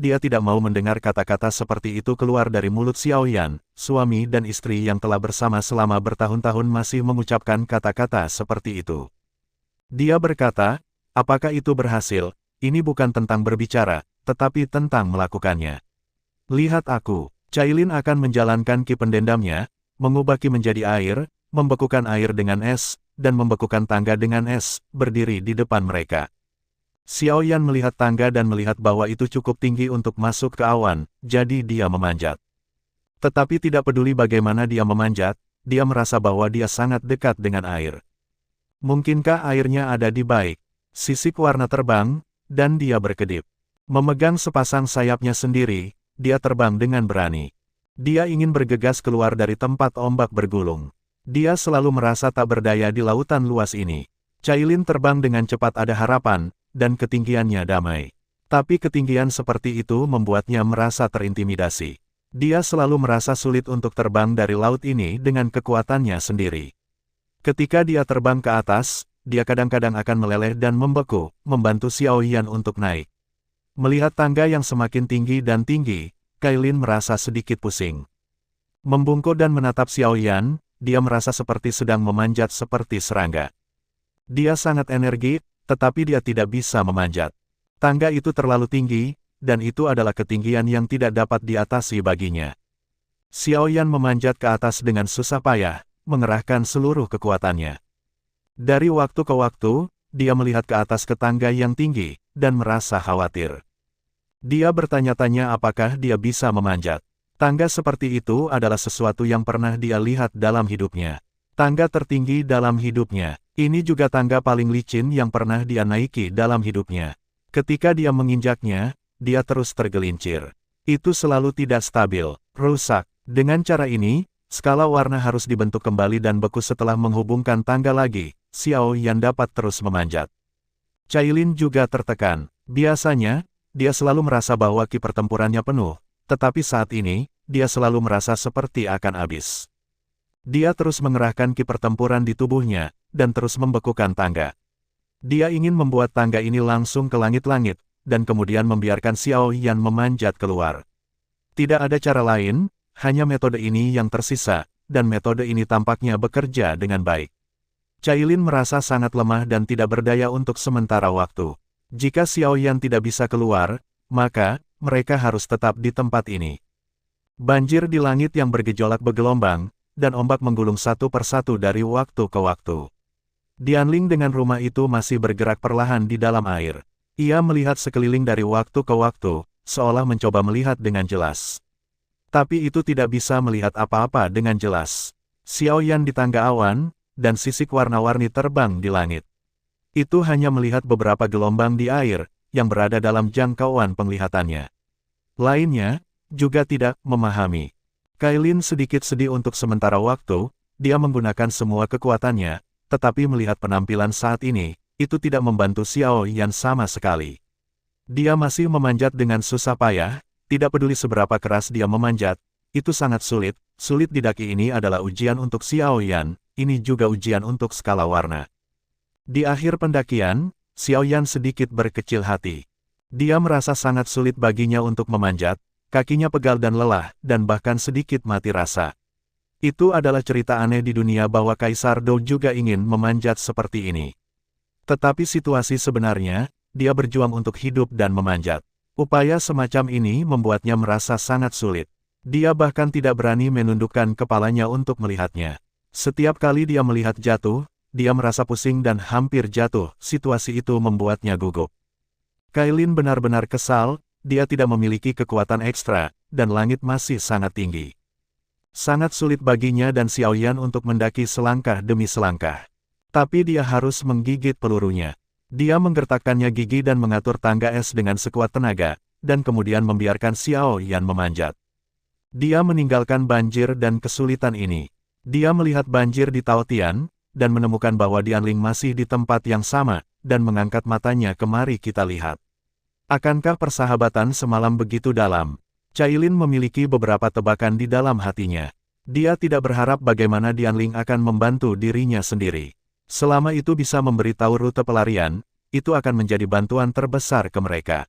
Speaker 1: dia tidak mau mendengar kata-kata seperti itu keluar dari mulut Xiao Yan, suami dan istri yang telah bersama selama bertahun-tahun masih mengucapkan kata-kata seperti itu. Dia berkata, apakah itu berhasil? Ini bukan tentang berbicara, tetapi tentang melakukannya. Lihat aku, Cailin akan menjalankan ki pendendamnya, mengubah ki menjadi air, membekukan air dengan es, dan membekukan tangga dengan es, berdiri di depan mereka. Xiao Yan melihat tangga dan melihat bahwa itu cukup tinggi untuk masuk ke awan, jadi dia memanjat. Tetapi tidak peduli bagaimana dia memanjat, dia merasa bahwa dia sangat dekat dengan air. Mungkinkah airnya ada di baik? Sisik warna terbang, dan dia berkedip. Memegang sepasang sayapnya sendiri, dia terbang dengan berani. Dia ingin bergegas keluar dari tempat ombak bergulung. Dia selalu merasa tak berdaya di lautan luas ini. Cailin terbang dengan cepat ada harapan, dan ketinggiannya damai. Tapi ketinggian seperti itu membuatnya merasa terintimidasi. Dia selalu merasa sulit untuk terbang dari laut ini dengan kekuatannya sendiri. Ketika dia terbang ke atas, dia kadang-kadang akan meleleh dan membeku, membantu Xiao Yan untuk naik. Melihat tangga yang semakin tinggi dan tinggi, Kailin merasa sedikit pusing. Membungkuk dan menatap Xiao Yan, dia merasa seperti sedang memanjat seperti serangga. Dia sangat energik, tetapi dia tidak bisa memanjat. Tangga itu terlalu tinggi, dan itu adalah ketinggian yang tidak dapat diatasi baginya. Xiao Yan memanjat ke atas dengan susah payah, mengerahkan seluruh kekuatannya. Dari waktu ke waktu, dia melihat ke atas ke tangga yang tinggi, dan merasa khawatir. Dia bertanya-tanya apakah dia bisa memanjat. Tangga seperti itu adalah sesuatu yang pernah dia lihat dalam hidupnya. Tangga tertinggi dalam hidupnya. Ini juga tangga paling licin yang pernah dia naiki dalam hidupnya. Ketika dia menginjaknya, dia terus tergelincir. Itu selalu tidak stabil, rusak. Dengan cara ini, skala warna harus dibentuk kembali dan beku setelah menghubungkan tangga lagi. Xiao Yan dapat terus memanjat. Cailin juga tertekan. Biasanya, dia selalu merasa bahwa ki pertempurannya penuh, tetapi saat ini, dia selalu merasa seperti akan habis. Dia terus mengerahkan ki pertempuran di tubuhnya, dan terus membekukan tangga. Dia ingin membuat tangga ini langsung ke langit-langit, dan kemudian membiarkan Xiao Yan memanjat keluar. Tidak ada cara lain, hanya metode ini yang tersisa, dan metode ini tampaknya bekerja dengan baik. Cailin merasa sangat lemah dan tidak berdaya untuk sementara waktu. Jika Xiaoyan tidak bisa keluar, maka mereka harus tetap di tempat ini. Banjir di langit yang bergejolak bergelombang, dan ombak menggulung satu persatu dari waktu ke waktu. Dianling dengan rumah itu masih bergerak perlahan di dalam air. Ia melihat sekeliling dari waktu ke waktu, seolah mencoba melihat dengan jelas. Tapi itu tidak bisa melihat apa-apa dengan jelas. Xiaoyan di tangga awan, dan sisik warna-warni terbang di langit. Itu hanya melihat beberapa gelombang di air, yang berada dalam jangkauan penglihatannya. Lainnya, juga tidak memahami. Cailin sedikit sedih untuk sementara waktu, dia menggunakan semua kekuatannya, tetapi melihat penampilan saat ini, itu tidak membantu Xiaoyan sama sekali. Dia masih memanjat dengan susah payah, tidak peduli seberapa keras dia memanjat, itu sangat sulit. Sulit di daki ini adalah ujian untuk Xiaoyan, ini juga ujian untuk skala warna. Di akhir pendakian, Xiaoyan sedikit berkecil hati. Dia merasa sangat sulit baginya untuk memanjat, kakinya pegal dan lelah, dan bahkan sedikit mati rasa. Itu adalah cerita aneh di dunia bahwa Kaisar Dou juga ingin memanjat seperti ini. Tetapi situasi sebenarnya, dia berjuang untuk hidup dan memanjat. Upaya semacam ini membuatnya merasa sangat sulit. Dia bahkan tidak berani menundukkan kepalanya untuk melihatnya. Setiap kali dia melihat jatuh, dia merasa pusing dan hampir jatuh. Situasi itu membuatnya gugup. Cailin benar-benar kesal, dia tidak memiliki kekuatan ekstra, dan langit masih sangat tinggi. Sangat sulit baginya dan Xiaoyan untuk mendaki selangkah demi selangkah. Tapi dia harus menggigit pelurunya. Dia menggertakkannya gigi dan mengatur tangga es dengan sekuat tenaga, dan kemudian membiarkan Xiaoyan memanjat. Dia meninggalkan banjir dan kesulitan ini. Dia melihat banjir di Taotian, dan menemukan bahwa Dianling masih di tempat yang sama, dan mengangkat matanya ke mari kita lihat. Akankah persahabatan semalam begitu dalam? Cailin memiliki beberapa tebakan di dalam hatinya. Dia tidak berharap bagaimana Dianling akan membantu dirinya sendiri. Selama itu bisa memberitahu rute pelarian, itu akan menjadi bantuan terbesar ke mereka.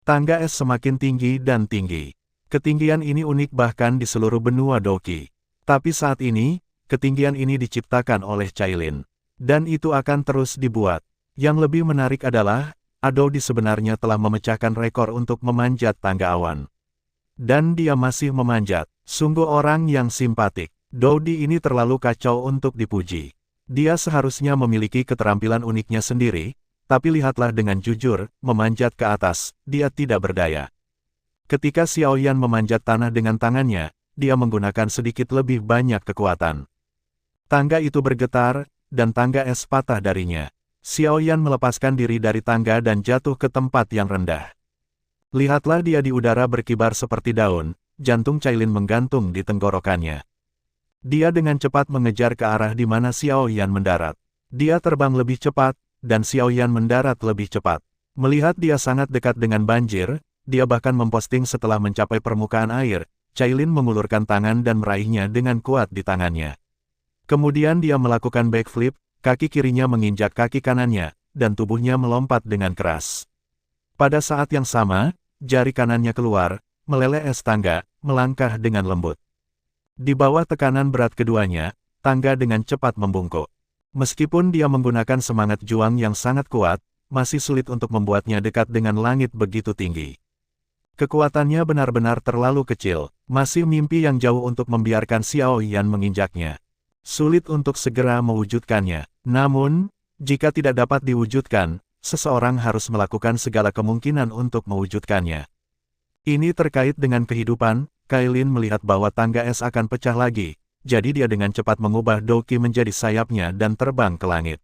Speaker 1: Tangga es semakin tinggi dan tinggi. Ketinggian ini unik bahkan di seluruh benua Doqi. Tapi saat ini, ketinggian ini diciptakan oleh Cailin. Dan itu akan terus dibuat. Yang lebih menarik adalah, Dou sebenarnya telah memecahkan rekor untuk memanjat tangga awan. Dan dia masih memanjat. Sungguh orang yang simpatik. Dou ini terlalu kacau untuk dipuji. Dia seharusnya memiliki keterampilan uniknya sendiri, tapi lihatlah dengan jujur, memanjat ke atas, dia tidak berdaya. Ketika Xiaoyan memanjat tanah dengan tangannya, dia menggunakan sedikit lebih banyak kekuatan. Tangga itu bergetar, dan tangga es patah darinya. Xiaoyan melepaskan diri dari tangga dan jatuh ke tempat yang rendah. Lihatlah dia di udara berkibar seperti daun, jantung Cailin menggantung di tenggorokannya. Dia dengan cepat mengejar ke arah di mana Xiaoyan mendarat. Dia terbang lebih cepat, dan Xiaoyan mendarat lebih cepat. Melihat dia sangat dekat dengan banjir, dia bahkan memposting setelah mencapai permukaan air. Cailin mengulurkan tangan dan meraihnya dengan kuat di tangannya. Kemudian dia melakukan backflip, kaki kirinya menginjak kaki kanannya, dan tubuhnya melompat dengan keras. Pada saat yang sama, jari kanannya keluar, meleleh es tangga, melangkah dengan lembut. Di bawah tekanan berat keduanya, tangga dengan cepat membungkuk. Meskipun dia menggunakan semangat juang yang sangat kuat, masih sulit untuk membuatnya dekat dengan langit begitu tinggi. Kekuatannya benar-benar terlalu kecil, masih mimpi yang jauh untuk membiarkan Xiaoyan menginjaknya. Sulit untuk segera mewujudkannya. Namun, jika tidak dapat diwujudkan, seseorang harus melakukan segala kemungkinan untuk mewujudkannya. Ini terkait dengan kehidupan. Cailin melihat bahwa tangga es akan pecah lagi, jadi dia dengan cepat mengubah Doqi menjadi sayapnya dan terbang ke langit.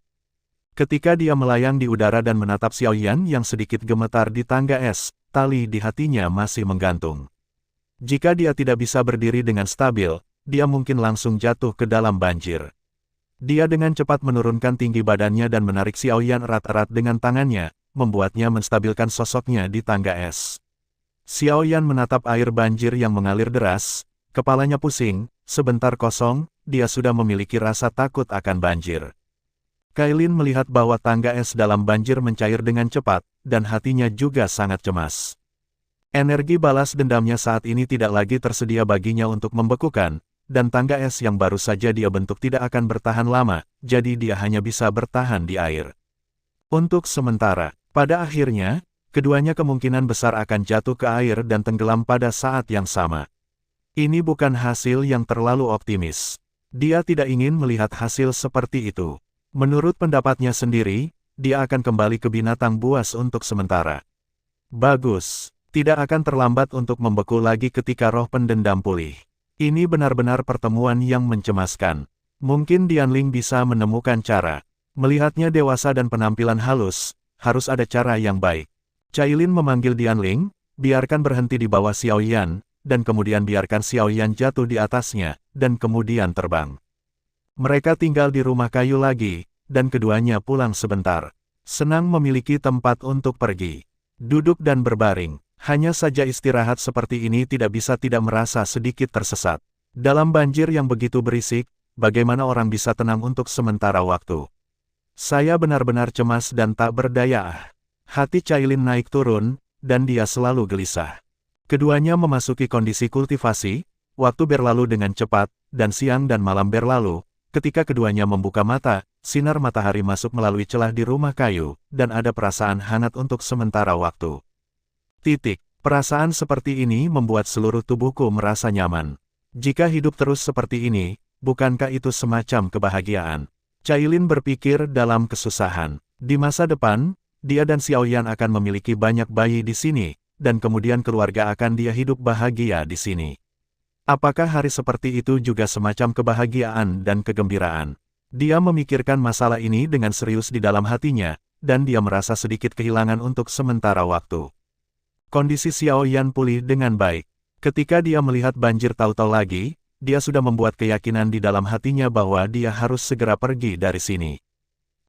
Speaker 1: Ketika dia melayang di udara dan menatap Xiaoyan yang sedikit gemetar di tangga es, tali di hatinya masih menggantung. Jika dia tidak bisa berdiri dengan stabil, dia mungkin langsung jatuh ke dalam banjir. Dia dengan cepat menurunkan tinggi badannya dan menarik Xiaoyan erat-erat dengan tangannya, membuatnya menstabilkan sosoknya di tangga es. Xiaoyan menatap air banjir yang mengalir deras, kepalanya pusing, sebentar kosong, dia sudah memiliki rasa takut akan banjir. Cailin melihat bahwa tangga es dalam banjir mencair dengan cepat, dan hatinya juga sangat cemas. Energi balas dendamnya saat ini tidak lagi tersedia baginya untuk membekukan, dan tangga es yang baru saja dia bentuk tidak akan bertahan lama, jadi dia hanya bisa bertahan di air. Untuk sementara, pada akhirnya, keduanya kemungkinan besar akan jatuh ke air dan tenggelam pada saat yang sama. Ini bukan hasil yang terlalu optimis. Dia tidak ingin melihat hasil seperti itu. Menurut pendapatnya sendiri, dia akan kembali ke binatang buas untuk sementara. Bagus. Tidak akan terlambat untuk membeku lagi ketika roh pendendam pulih. Ini benar-benar pertemuan yang mencemaskan. Mungkin Dianling bisa menemukan cara. Melihatnya dewasa dan penampilan halus, harus ada cara yang baik. Cailin memanggil Dianling, biarkan berhenti di bawah Xiaoyan, dan kemudian biarkan Xiaoyan jatuh di atasnya, dan kemudian terbang. Mereka tinggal di rumah kayu lagi, dan keduanya pulang sebentar. Senang memiliki tempat untuk pergi. Duduk dan berbaring. Hanya saja istirahat seperti ini tidak bisa tidak merasa sedikit tersesat. Dalam banjir yang begitu berisik, bagaimana orang bisa tenang untuk sementara waktu? Saya benar-benar cemas dan tak berdaya. Hati Cailin naik turun, dan dia selalu gelisah. Keduanya memasuki kondisi kultivasi, waktu berlalu dengan cepat, dan siang dan malam berlalu. Ketika keduanya membuka mata, sinar matahari masuk melalui celah di rumah kayu, dan ada perasaan hangat untuk sementara waktu. Perasaan seperti ini membuat seluruh tubuhku merasa nyaman. Jika hidup terus seperti ini, bukankah itu semacam kebahagiaan? Cailin berpikir dalam kesusahan. Di masa depan, dia dan Xiaoyan akan memiliki banyak bayi di sini, dan kemudian keluarga akan dia hidup bahagia di sini. Apakah hari seperti itu juga semacam kebahagiaan dan kegembiraan? Dia memikirkan masalah ini dengan serius di dalam hatinya, dan dia merasa sedikit kehilangan untuk sementara waktu. Kondisi Xiaoyan pulih dengan baik. Ketika dia melihat banjir tahu-tahu lagi, dia sudah membuat keyakinan di dalam hatinya bahwa dia harus segera pergi dari sini.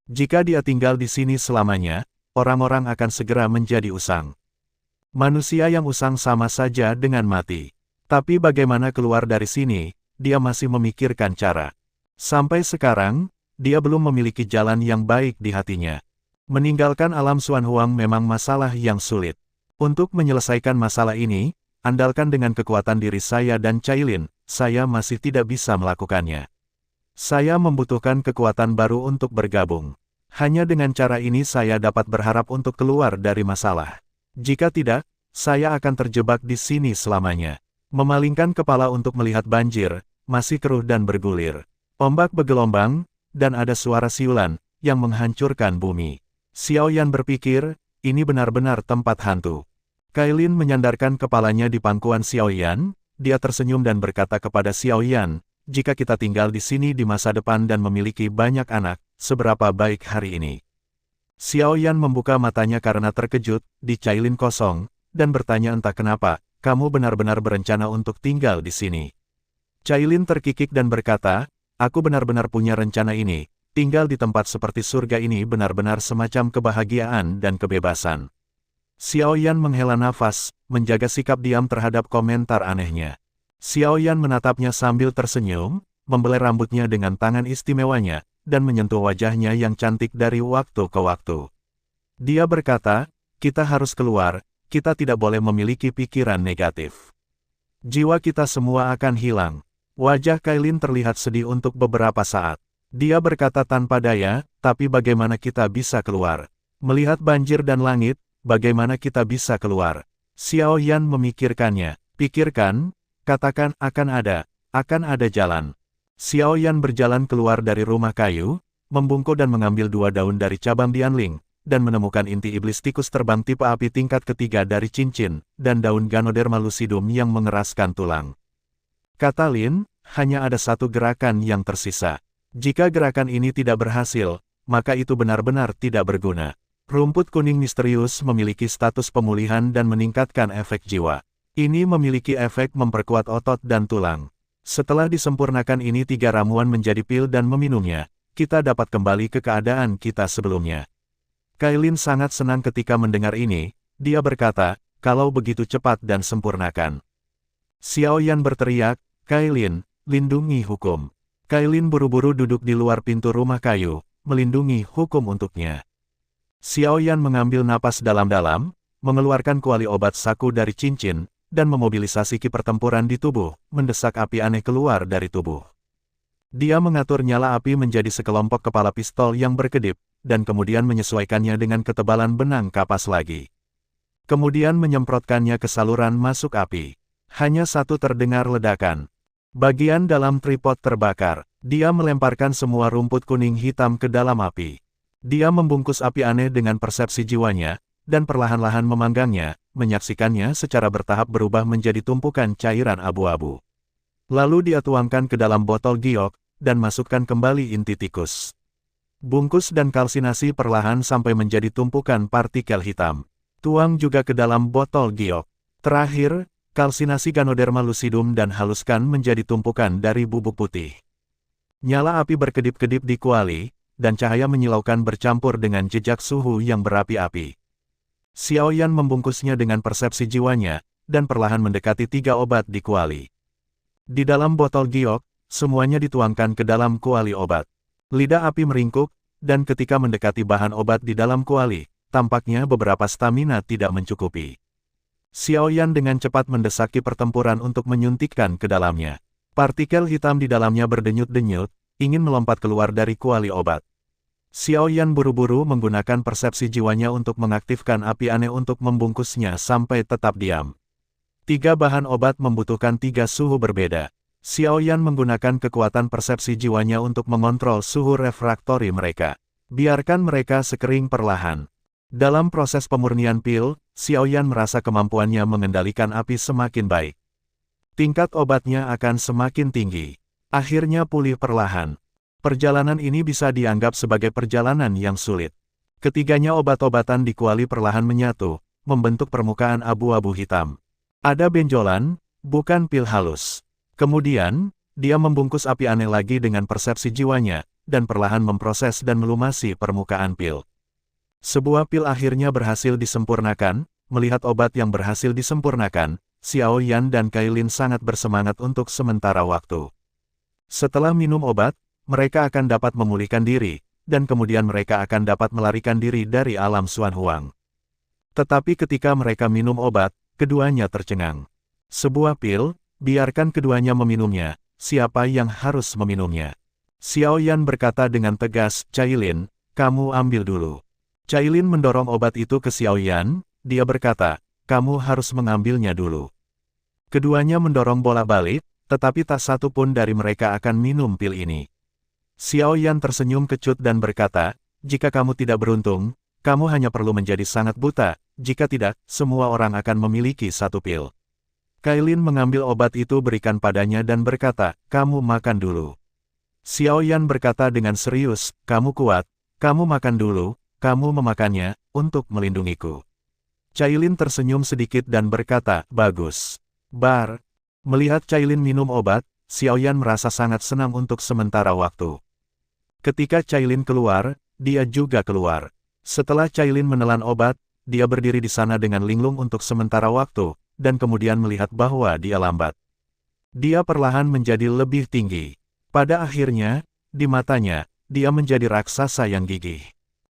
Speaker 1: Jika dia tinggal di sini selamanya, orang-orang akan segera menjadi usang. Manusia yang usang sama saja dengan mati. Tapi bagaimana keluar dari sini, dia masih memikirkan cara. Sampai sekarang, dia belum memiliki jalan yang baik di hatinya. Meninggalkan alam Xuanhuang memang masalah yang sulit. Untuk menyelesaikan masalah ini, andalkan dengan kekuatan diri saya dan Cailin, saya masih tidak bisa melakukannya. Saya membutuhkan kekuatan baru untuk bergabung. Hanya dengan cara ini saya dapat berharap untuk keluar dari masalah. Jika tidak, saya akan terjebak di sini selamanya. Memalingkan kepala untuk melihat banjir, masih keruh dan bergulir. Ombak bergelombang, dan ada suara siulan, yang menghancurkan bumi. Xiaoyan berpikir, ini benar-benar tempat hantu. Cailin menyandarkan kepalanya di pangkuan Xiaoyan, dia tersenyum dan berkata kepada Xiaoyan, jika kita tinggal di sini di masa depan dan memiliki banyak anak, seberapa baik hari ini? Xiaoyan membuka matanya karena terkejut, di Cailin kosong, dan bertanya entah kenapa, kamu benar-benar berencana untuk tinggal di sini. Cailin terkikik dan berkata, aku benar-benar punya rencana ini. Tinggal di tempat seperti surga ini benar-benar semacam kebahagiaan dan kebebasan. Xiaoyan menghela nafas, menjaga sikap diam terhadap komentar anehnya. Xiaoyan menatapnya sambil tersenyum, membelai rambutnya dengan tangan istimewanya, dan menyentuh wajahnya yang cantik dari waktu ke waktu. Dia berkata, kita harus keluar, kita tidak boleh memiliki pikiran negatif. Jiwa kita semua akan hilang. Wajah Cailin terlihat sedih untuk beberapa saat. Dia berkata tanpa daya, tapi bagaimana kita bisa keluar? Melihat banjir dan langit, bagaimana kita bisa keluar? Xiaoyan memikirkannya. Pikirkan, katakan akan ada jalan. Xiaoyan berjalan keluar dari rumah kayu, membungkuk dan mengambil 2 daun dari cabang Dianling, dan menemukan inti iblis tikus terbang tipe api tingkat ketiga dari cincin, dan daun Ganoderma lucidum yang mengeraskan tulang. Kata Lin, hanya ada satu gerakan yang tersisa. Jika gerakan ini tidak berhasil, maka itu benar-benar tidak berguna. Rumput kuning misterius memiliki status pemulihan dan meningkatkan efek jiwa. Ini memiliki efek memperkuat otot dan tulang. Setelah disempurnakan ini 3 ramuan menjadi pil dan meminumnya, kita dapat kembali ke keadaan kita sebelumnya. Cailin sangat senang ketika mendengar ini, dia berkata, kalau begitu cepat dan sempurnakan. Xiaoyan berteriak, Cailin, lindungi hukum. Cailin buru-buru duduk di luar pintu rumah kayu, melindungi hukum untuknya. Xiaoyan mengambil napas dalam-dalam, mengeluarkan kuali obat saku dari cincin, dan memobilisasi ki pertempuran di tubuh, mendesak api aneh keluar dari tubuh. Dia mengatur nyala api menjadi sekelompok kepala pistol yang berkedip, dan kemudian menyesuaikannya dengan ketebalan benang kapas lagi. Kemudian menyemprotkannya ke saluran masuk api. Hanya satu terdengar ledakan. Bagian dalam tripod terbakar. Dia melemparkan semua rumput kuning hitam ke dalam api. Dia membungkus api aneh dengan persepsi jiwanya, dan perlahan-lahan memanggangnya, menyaksikannya secara bertahap berubah menjadi tumpukan cairan abu-abu. Lalu dia tuangkan ke dalam botol giok, dan masukkan kembali inti tikus. Bungkus dan kalsinasi perlahan sampai menjadi tumpukan partikel hitam. Tuang juga ke dalam botol giok. Terakhir, kalsinasi Ganoderma lucidum dan haluskan menjadi tumpukan dari bubuk putih. Nyala api berkedip-kedip di kuali, dan cahaya menyilaukan bercampur dengan jejak suhu yang berapi-api. Xiaoyan membungkusnya dengan persepsi jiwanya, dan perlahan mendekati 3 obat di kuali. Di dalam botol giok, semuanya dituangkan ke dalam kuali obat. Lidah api meringkuk, dan ketika mendekati bahan obat di dalam kuali, tampaknya beberapa stamina tidak mencukupi. Xiaoyan dengan cepat mendesaki pertempuran untuk menyuntikkan ke dalamnya. Partikel hitam di dalamnya berdenyut-denyut, ingin melompat keluar dari kuali obat. Xiaoyan buru-buru menggunakan persepsi jiwanya untuk mengaktifkan api aneh untuk membungkusnya sampai tetap diam. 3 bahan obat membutuhkan 3 suhu berbeda. Xiaoyan menggunakan kekuatan persepsi jiwanya untuk mengontrol suhu refraktori mereka. Biarkan mereka sekering perlahan. Dalam proses pemurnian pil, Xiaoyan merasa kemampuannya mengendalikan api semakin baik. Tingkat obatnya akan semakin tinggi. Akhirnya pulih perlahan. Perjalanan ini bisa dianggap sebagai perjalanan yang sulit. Ketiganya obat-obatan di kuali perlahan menyatu, membentuk permukaan abu-abu hitam. Ada benjolan, bukan pil halus. Kemudian, dia membungkus api aneh lagi dengan persepsi jiwanya, dan perlahan memproses dan melumasi permukaan pil. Sebuah pil akhirnya berhasil disempurnakan. Melihat obat yang berhasil disempurnakan, Xiaoyan dan Kailin sangat bersemangat untuk sementara waktu. Setelah minum obat, mereka akan dapat memulihkan diri, dan kemudian mereka akan dapat melarikan diri dari alam Xuan Huang. Tetapi ketika mereka minum obat, keduanya tercengang. Sebuah pil, biarkan keduanya meminumnya, siapa yang harus meminumnya? Xiaoyan berkata dengan tegas, Cailin, kamu ambil dulu. Cailin mendorong obat itu ke Xiaoyan, dia berkata, kamu harus mengambilnya dulu. Keduanya mendorong bolak-balik, tetapi tak satu pun dari mereka akan minum pil ini. Xiaoyan tersenyum kecut dan berkata, jika kamu tidak beruntung, kamu hanya perlu menjadi sangat buta, jika tidak, semua orang akan memiliki satu pil. Kailin mengambil obat itu berikan padanya dan berkata, kamu makan dulu. Xiaoyan berkata dengan serius, kamu kuat, kamu makan dulu. Kamu memakannya, untuk melindungiku. Cailin tersenyum sedikit dan berkata, bagus. Melihat Cailin minum obat, Xiaoyan merasa sangat senang untuk sementara waktu. Ketika Cailin keluar, dia juga keluar. Setelah Cailin menelan obat, dia berdiri di sana dengan linglung untuk sementara waktu, dan kemudian melihat bahwa dia lambat. Dia perlahan menjadi lebih tinggi. Pada akhirnya, di matanya, dia menjadi raksasa yang gigih.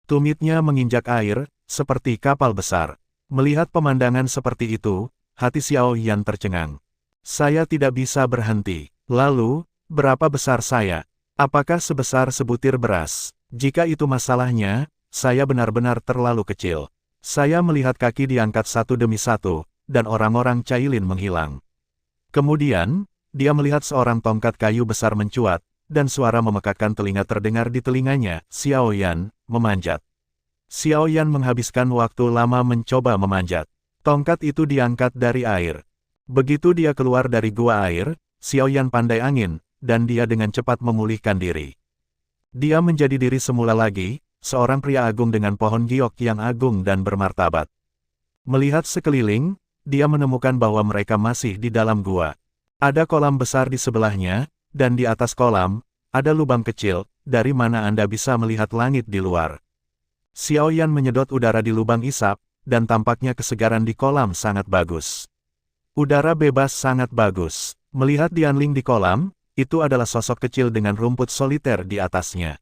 Speaker 1: Tumitnya menginjak air, seperti kapal besar. Melihat pemandangan seperti itu, hati Xiaoyan tercengang. Saya tidak bisa berhenti. Lalu, berapa besar saya? Apakah sebesar sebutir beras? Jika itu masalahnya, saya benar-benar terlalu kecil. Saya melihat kaki diangkat satu demi satu, dan orang-orang Cailin menghilang. Kemudian, dia melihat seorang tongkat kayu besar mencuat, dan suara memekakkan telinga terdengar di telinganya, Xiaoyan, memanjat. Xiaoyan menghabiskan waktu lama mencoba memanjat. Tongkat itu diangkat dari air. Begitu dia keluar dari gua air, Xiaoyan pandai angin, dan dia dengan cepat memulihkan diri. Dia menjadi diri semula lagi, seorang pria agung dengan pohon giok yang agung dan bermartabat. Melihat sekeliling, dia menemukan bahwa mereka masih di dalam gua. Ada kolam besar di sebelahnya, dan di atas kolam, ada lubang kecil, dari mana Anda bisa melihat langit di luar. Xiaoyan menyedot udara di lubang isap, dan tampaknya kesegaran di kolam sangat bagus. Udara bebas sangat bagus. Melihat Dianling di kolam, itu adalah sosok kecil dengan rumput soliter di atasnya.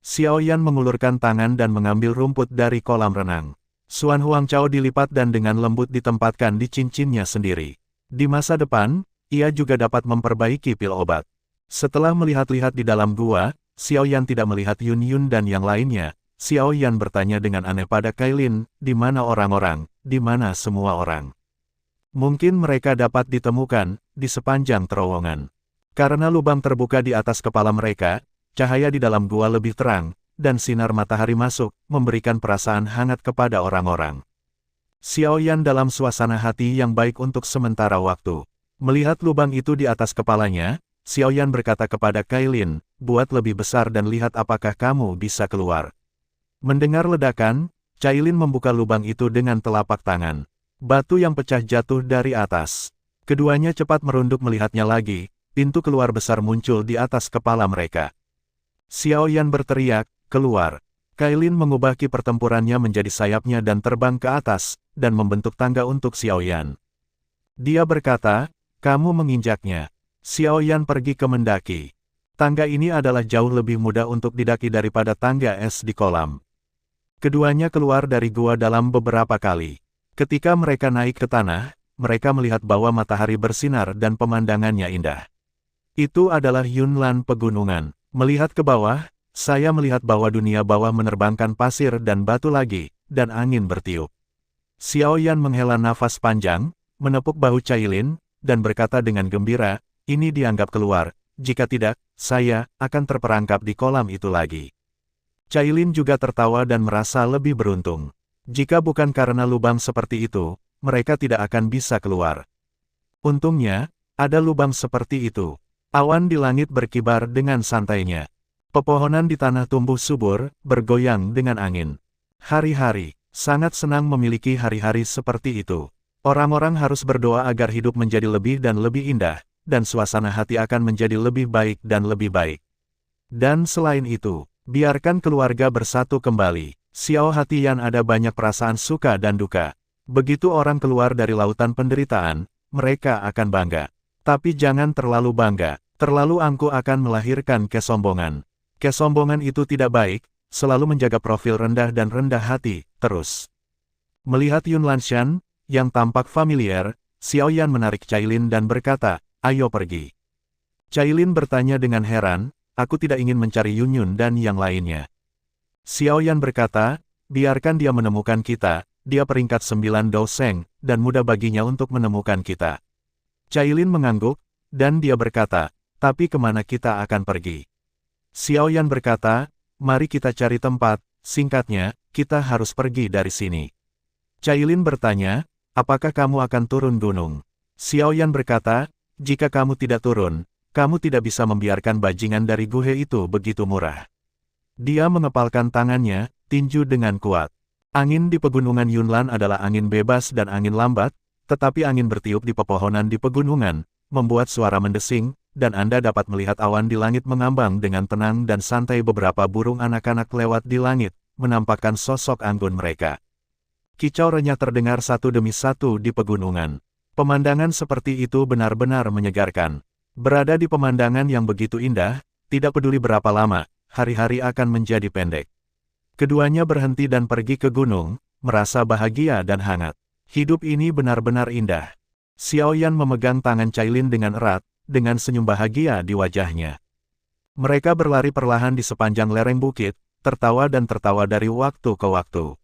Speaker 1: Xiaoyan mengulurkan tangan dan mengambil rumput dari kolam renang. Xuan Huangchao dilipat dan dengan lembut ditempatkan di cincinnya sendiri. Di masa depan, ia juga dapat memperbaiki pil obat. Setelah melihat-lihat di dalam gua, Xiao Yan tidak melihat Yun Yun dan yang lainnya. Xiao Yan bertanya dengan aneh pada Kailin, di mana orang-orang, di mana semua orang. Mungkin mereka dapat ditemukan di sepanjang terowongan. Karena lubang terbuka di atas kepala mereka, cahaya di dalam gua lebih terang, dan sinar matahari masuk, memberikan perasaan hangat kepada orang-orang. Xiao Yan dalam suasana hati yang baik untuk sementara waktu. Melihat lubang itu di atas kepalanya, Xiao Yan berkata kepada Kailin, buat lebih besar dan lihat apakah kamu bisa keluar. Mendengar ledakan, Cailin membuka lubang itu dengan telapak tangan. Batu yang pecah jatuh dari atas. Keduanya cepat merunduk melihatnya lagi, pintu keluar besar muncul di atas kepala mereka. Xiao Yan berteriak, keluar. Kailin mengubah ki pertempurannya menjadi sayapnya dan terbang ke atas, dan membentuk tangga untuk Xiao Yan. Dia berkata, kamu menginjaknya. Xiao Yan pergi ke mendaki. Tangga ini adalah jauh lebih mudah untuk didaki daripada tangga es di kolam. Keduanya keluar dari gua dalam beberapa kali. Ketika mereka naik ke tanah, mereka melihat bahwa matahari bersinar dan pemandangannya indah. Itu adalah Yunlan pegunungan. Melihat ke bawah, saya melihat bahwa dunia bawah menerbangkan pasir dan batu lagi, dan angin bertiup. Xiao Yan menghela nafas panjang, menepuk bahu Cailin, dan berkata dengan gembira, ini dianggap keluar, jika tidak, saya akan terperangkap di kolam itu lagi. Cailin juga tertawa dan merasa lebih beruntung. Jika bukan karena lubang seperti itu, mereka tidak akan bisa keluar. Untungnya, ada lubang seperti itu. Awan di langit berkibar dengan santainya. Pepohonan di tanah tumbuh subur, bergoyang dengan angin. Hari-hari, sangat senang memiliki hari-hari seperti itu. Orang-orang harus berdoa agar hidup menjadi lebih dan lebih indah, dan suasana hati akan menjadi lebih baik dan lebih baik. Dan selain itu, biarkan keluarga bersatu kembali. Xiao Hati Yan ada banyak perasaan suka dan duka. Begitu orang keluar dari lautan penderitaan, mereka akan bangga. Tapi jangan terlalu bangga, terlalu angkuh akan melahirkan kesombongan. Kesombongan itu tidak baik, selalu menjaga profil rendah dan rendah hati, terus. Melihat Yun Lanshan, yang tampak familiar, Xiao Yan menarik Cailin dan berkata, ayo pergi. Cailin bertanya dengan heran, aku tidak ingin mencari Yun Yun dan yang lainnya. Xiao Yan berkata, biarkan dia menemukan kita, dia peringkat 9 Doseng, dan mudah baginya untuk menemukan kita. Cailin mengangguk, dan dia berkata, tapi kemana kita akan pergi? Xiao Yan berkata, mari kita cari tempat, singkatnya, kita harus pergi dari sini. Cailin bertanya, apakah kamu akan turun gunung? Xiao Yan berkata, jika kamu tidak turun, kamu tidak bisa membiarkan bajingan dari guhe itu begitu murah. Dia mengepalkan tangannya, tinju dengan kuat. Angin di pegunungan Yunlan adalah angin bebas dan angin lambat, tetapi angin bertiup di pepohonan di pegunungan, membuat suara mendesing, dan Anda dapat melihat awan di langit mengambang dengan tenang dan santai. Beberapa burung anak-anak lewat di langit, menampakkan sosok anggun mereka. Kicau renyah terdengar satu demi satu di pegunungan. Pemandangan seperti itu benar-benar menyegarkan. Berada di pemandangan yang begitu indah, tidak peduli berapa lama, hari-hari akan menjadi pendek. Keduanya berhenti dan pergi ke gunung, merasa bahagia dan hangat. Hidup ini benar-benar indah. Xiao Yan memegang tangan Cailin dengan erat, dengan senyum bahagia di wajahnya. Mereka berlari perlahan di sepanjang lereng bukit, tertawa dan tertawa dari waktu ke waktu.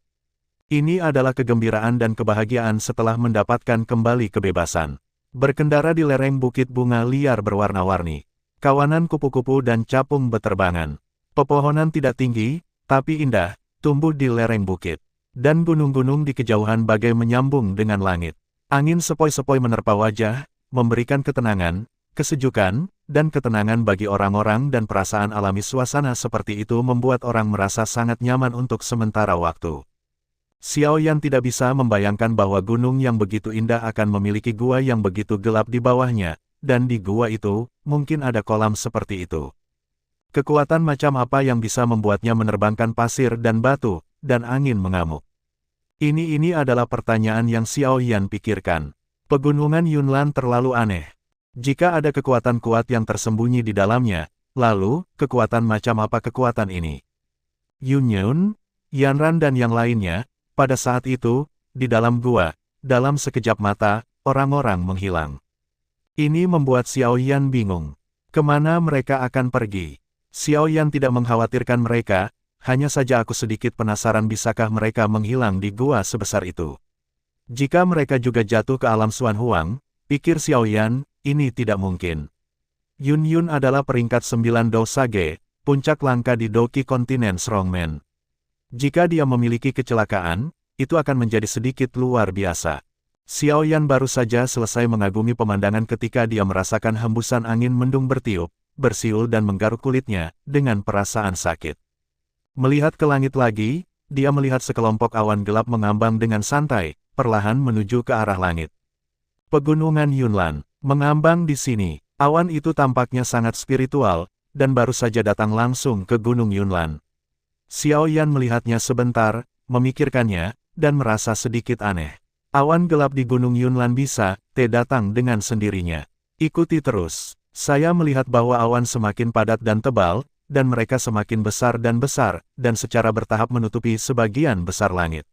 Speaker 1: Ini adalah kegembiraan dan kebahagiaan setelah mendapatkan kembali kebebasan. Berkendara di lereng bukit bunga liar berwarna-warni. Kawanan kupu-kupu dan capung beterbangan. Pepohonan tidak tinggi, tapi indah, tumbuh di lereng bukit. Dan gunung-gunung di kejauhan bagai menyambung dengan langit. Angin sepoi-sepoi menerpa wajah, memberikan ketenangan, kesejukan, dan ketenangan bagi orang-orang dan perasaan alami. Suasana seperti itu membuat orang merasa sangat nyaman untuk sementara waktu. Xiao Yan tidak bisa membayangkan bahwa gunung yang begitu indah akan memiliki gua yang begitu gelap di bawahnya, dan di gua itu, mungkin ada kolam seperti itu. Kekuatan macam apa yang bisa membuatnya menerbangkan pasir dan batu, dan angin mengamuk? Ini adalah pertanyaan yang Xiao Yan pikirkan. Pegunungan Yunlan terlalu aneh. Jika ada kekuatan kuat yang tersembunyi di dalamnya, lalu, kekuatan macam apa kekuatan ini? Yun Yun, Yanran dan yang lainnya, Pada saat itu, di dalam gua, dalam sekejap mata, orang-orang menghilang. Ini membuat Xiao Yan bingung. Kemana mereka akan pergi? Xiao Yan tidak mengkhawatirkan mereka, hanya saja aku sedikit penasaran bisakah mereka menghilang di gua sebesar itu. Jika mereka juga jatuh ke alam Xuan Huang, pikir Xiao Yan, ini tidak mungkin. Yun Yun adalah peringkat 9 Dou Sage, puncak langka di Doki kontinen Strongman. Jika dia memiliki kecelakaan, itu akan menjadi sedikit luar biasa. Xiao Yan baru saja selesai mengagumi pemandangan ketika dia merasakan hembusan angin mendung bertiup, bersiul dan menggaruk kulitnya, dengan perasaan sakit. Melihat ke langit lagi, dia melihat sekelompok awan gelap mengambang dengan santai, perlahan menuju ke arah langit. Pegunungan Yunlan, mengambang di sini. Awan itu tampaknya sangat spiritual, dan baru saja datang langsung ke Gunung Yunlan. Xiao Yan melihatnya sebentar, memikirkannya, dan merasa sedikit aneh. Awan gelap di Gunung Yunlan bisa, datang dengan sendirinya. Ikuti terus. Saya melihat bahwa awan semakin padat dan tebal, dan mereka semakin besar, dan secara bertahap menutupi sebagian besar langit.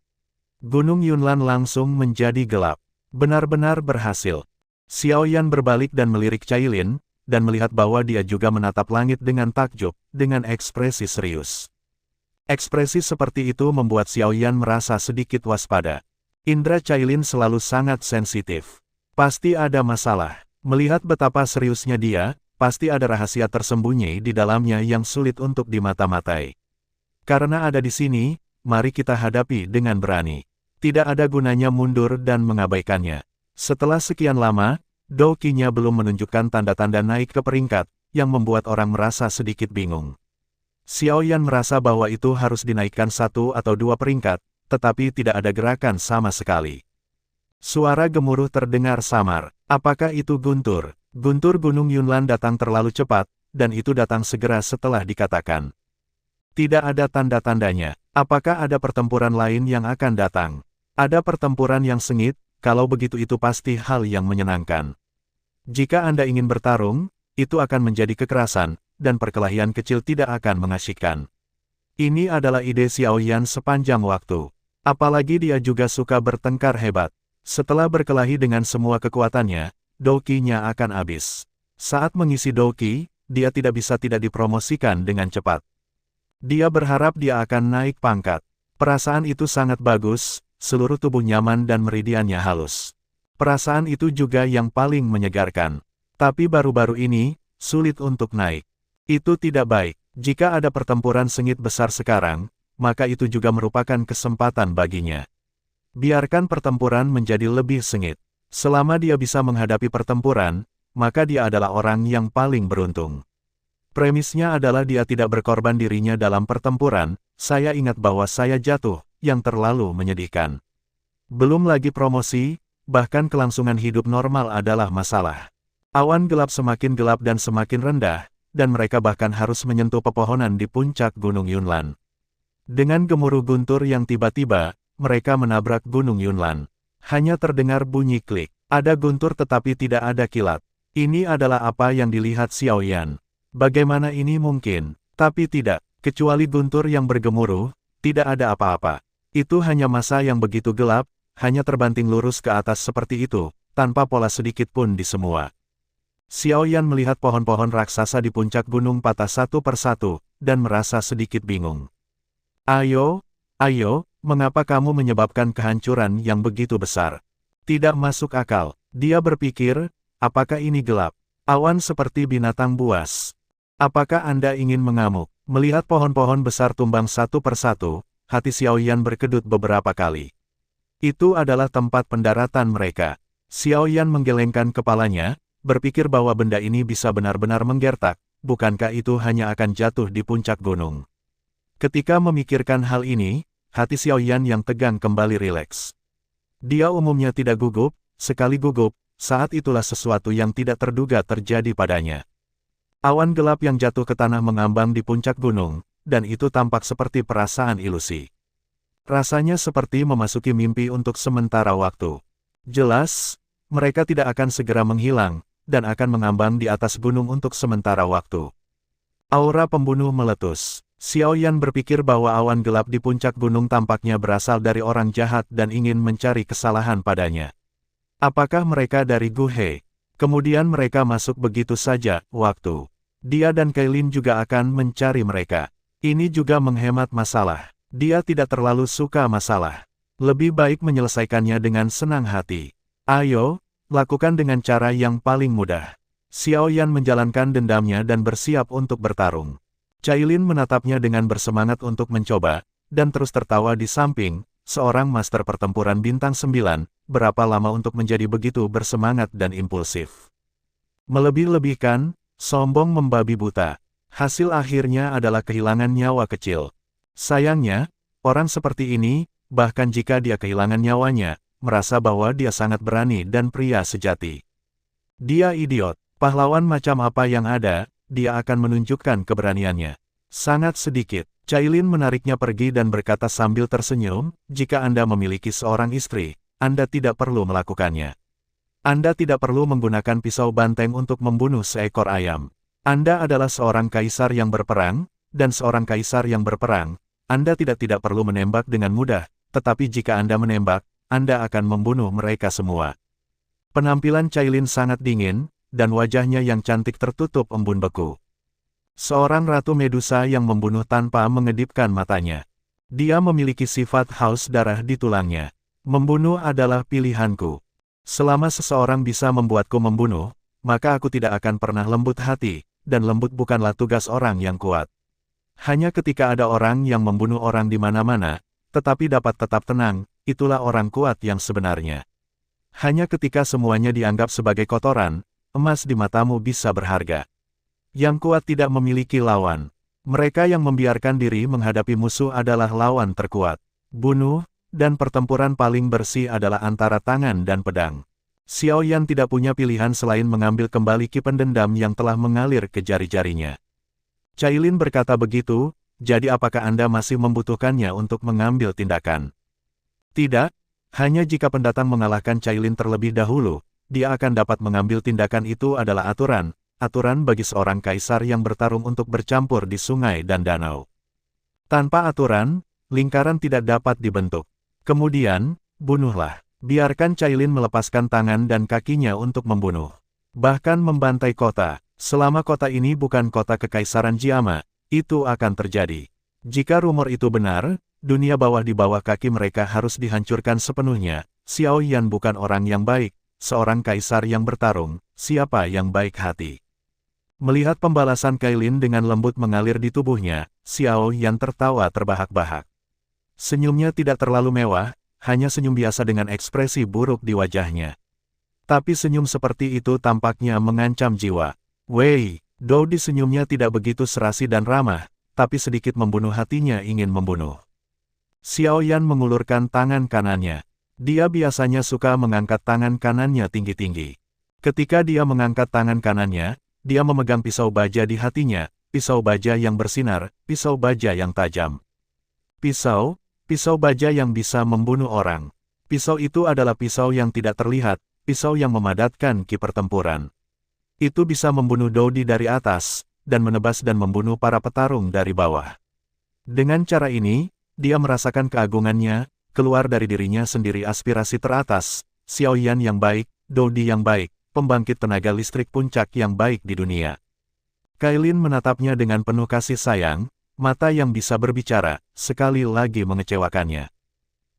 Speaker 1: Gunung Yunlan langsung menjadi gelap. Benar-benar berhasil. Xiao Yan berbalik dan melirik Cailin, dan melihat bahwa dia juga menatap langit dengan takjub, dengan ekspresi serius. Ekspresi seperti itu membuat Xiao Yan merasa sedikit waspada. Indra Cailin selalu sangat sensitif. Pasti ada masalah. Melihat betapa seriusnya dia, pasti ada rahasia tersembunyi di dalamnya yang sulit untuk dimata-matai. Karena ada di sini, mari kita hadapi dengan berani. Tidak ada gunanya mundur dan mengabaikannya. Setelah sekian lama, Doki-nya belum menunjukkan tanda-tanda naik ke peringkat, yang membuat orang merasa sedikit bingung. Xiao Yan merasa bahwa itu harus dinaikkan 1 atau 2 peringkat, tetapi tidak ada gerakan sama sekali. Suara gemuruh terdengar samar. Apakah itu guntur? Guntur Gunung Yunlan datang terlalu cepat, dan itu datang segera setelah dikatakan. Tidak ada tanda-tandanya. Apakah ada pertempuran lain yang akan datang? Ada pertempuran yang sengit, kalau begitu itu pasti hal yang menyenangkan. Jika Anda ingin bertarung, itu akan menjadi kekerasan, dan perkelahian kecil tidak akan mengasyikkan. Ini adalah ide Xiao Yan sepanjang waktu. Apalagi dia juga suka bertengkar hebat. Setelah berkelahi dengan semua kekuatannya, Doki-nya akan habis. Saat mengisi Doki, dia tidak bisa tidak dipromosikan dengan cepat. Dia berharap dia akan naik pangkat. Perasaan itu sangat bagus, seluruh tubuh nyaman dan meridiannya halus. Perasaan itu juga yang paling menyegarkan. Tapi baru-baru ini, sulit untuk naik. Itu tidak baik. Jika ada pertempuran sengit besar sekarang, maka itu juga merupakan kesempatan baginya. Biarkan pertempuran menjadi lebih sengit. Selama dia bisa menghadapi pertempuran, maka dia adalah orang yang paling beruntung. Premisnya adalah dia tidak berkorban dirinya dalam pertempuran. Saya ingat bahwa saya jatuh, yang terlalu menyedihkan. Belum lagi promosi, bahkan kelangsungan hidup normal adalah masalah. Awan gelap semakin gelap dan semakin rendah, dan mereka bahkan harus menyentuh pepohonan di puncak Gunung Yunlan. Dengan gemuruh guntur yang tiba-tiba, mereka menabrak Gunung Yunlan. Hanya terdengar bunyi klik. Ada guntur tetapi tidak ada kilat. Ini adalah apa yang dilihat Xiao Yan. Bagaimana ini mungkin? Tapi tidak. Kecuali guntur yang bergemuruh, tidak ada apa-apa. Itu hanya masa yang begitu gelap, hanya terbanting lurus ke atas seperti itu, tanpa pola sedikit pun di semua. Xiao Yan melihat pohon-pohon raksasa di puncak gunung patah satu persatu, dan merasa sedikit bingung. Ayo, mengapa kamu menyebabkan kehancuran yang begitu besar? Tidak masuk akal. Dia berpikir, apakah ini gelap? Awan seperti binatang buas. Apakah Anda ingin mengamuk? Melihat pohon-pohon besar tumbang satu persatu, hati Xiao Yan berkedut beberapa kali. Itu adalah tempat pendaratan mereka. Xiao Yan menggelengkan kepalanya, berpikir bahwa benda ini bisa benar-benar menggertak, bukankah itu hanya akan jatuh di puncak gunung? Ketika memikirkan hal ini, hati Xiao Yan yang tegang kembali rileks. Dia umumnya tidak gugup, sekali gugup, saat itulah sesuatu yang tidak terduga terjadi padanya. Awan gelap yang jatuh ke tanah mengambang di puncak gunung, dan itu tampak seperti perasaan ilusi. Rasanya seperti memasuki mimpi untuk sementara waktu. Jelas, mereka tidak akan segera menghilang, dan akan mengambang di atas gunung untuk sementara waktu. Aura pembunuh meletus. Xiao Yan berpikir bahwa awan gelap di puncak gunung tampaknya berasal dari orang jahat dan ingin mencari kesalahan padanya. Apakah mereka dari Gu He? Kemudian mereka masuk begitu saja, waktu. Dia dan Kailin juga akan mencari mereka. Ini juga menghemat masalah. Dia tidak terlalu suka masalah. Lebih baik menyelesaikannya dengan senang hati. Ayo, lakukan dengan cara yang paling mudah. Xiao Yan menjalankan dendamnya dan bersiap untuk bertarung. Cailin menatapnya dengan bersemangat untuk mencoba, dan terus tertawa di samping, seorang master pertempuran bintang 9, berapa lama untuk menjadi begitu bersemangat dan impulsif. Melebih-lebihkan, sombong membabi buta. Hasil akhirnya adalah kehilangan nyawa kecil. Sayangnya, orang seperti ini, bahkan jika dia kehilangan nyawanya, merasa bahwa dia sangat berani dan pria sejati. Dia idiot, pahlawan macam apa yang ada, dia akan menunjukkan keberaniannya. Sangat sedikit. Cailin menariknya pergi dan berkata sambil tersenyum, jika Anda memiliki seorang istri, Anda tidak perlu melakukannya. Anda tidak perlu menggunakan pisau banteng untuk membunuh seekor ayam. Anda adalah seorang kaisar yang berperang, dan seorang kaisar yang berperang, Anda tidak perlu menembak dengan mudah, tetapi jika Anda menembak, Anda akan membunuh mereka semua. Penampilan Cailin sangat dingin, dan wajahnya yang cantik tertutup embun beku. Seorang ratu Medusa yang membunuh tanpa mengedipkan matanya. Dia memiliki sifat haus darah di tulangnya. Membunuh adalah pilihanku. Selama seseorang bisa membuatku membunuh, maka aku tidak akan pernah lembut hati, dan lembut bukanlah tugas orang yang kuat. Hanya ketika ada orang yang membunuh orang di mana-mana, tetapi dapat tetap tenang, itulah orang kuat yang sebenarnya. Hanya ketika semuanya dianggap sebagai kotoran, emas di matamu bisa berharga. Yang kuat tidak memiliki lawan. Mereka yang membiarkan diri menghadapi musuh adalah lawan terkuat. Bunuh, dan pertempuran paling bersih adalah antara tangan dan pedang. Xiao Yan tidak punya pilihan selain mengambil kembali ki pendendam yang telah mengalir ke jari-jarinya. Cailin berkata begitu, jadi apakah Anda masih membutuhkannya untuk mengambil tindakan? Tidak, hanya jika pendatang mengalahkan Cailin terlebih dahulu, dia akan dapat mengambil tindakan. Itu adalah aturan bagi seorang kaisar yang bertarung untuk bercampur di sungai dan danau. Tanpa aturan, lingkaran tidak dapat dibentuk. Kemudian, bunuhlah. Biarkan Cailin melepaskan tangan dan kakinya untuk membunuh. Bahkan membantai kota. Selama kota ini bukan kota kekaisaran Jiama, itu akan terjadi. Jika rumor itu benar, dunia bawah di bawah kaki mereka harus dihancurkan sepenuhnya. Xiao Yan bukan orang yang baik, seorang kaisar yang bertarung, siapa yang baik hati. Melihat pembalasan Cailin dengan lembut mengalir di tubuhnya, Xiao Yan tertawa terbahak-bahak. Senyumnya tidak terlalu mewah, hanya senyum biasa dengan ekspresi buruk di wajahnya. Tapi senyum seperti itu tampaknya mengancam jiwa. Wei, Dou di senyumnya tidak begitu serasi dan ramah, tapi sedikit membunuh hatinya ingin membunuh. Xiao Yan mengulurkan tangan kanannya. Dia biasanya suka mengangkat tangan kanannya tinggi-tinggi. Ketika dia mengangkat tangan kanannya, dia memegang pisau baja di hatinya, pisau baja yang bersinar, pisau baja yang tajam. Pisau baja yang bisa membunuh orang. Pisau itu adalah pisau yang tidak terlihat, pisau yang memadatkan ki pertempuran. Itu bisa membunuh Dodi dari atas, dan menebas dan membunuh para petarung dari bawah. Dengan cara ini, dia merasakan keagungannya, keluar dari dirinya sendiri aspirasi teratas, Xiao Yan yang baik, Dodi yang baik, pembangkit tenaga listrik puncak yang baik di dunia. Cailin menatapnya dengan penuh kasih sayang, mata yang bisa berbicara, sekali lagi mengecewakannya.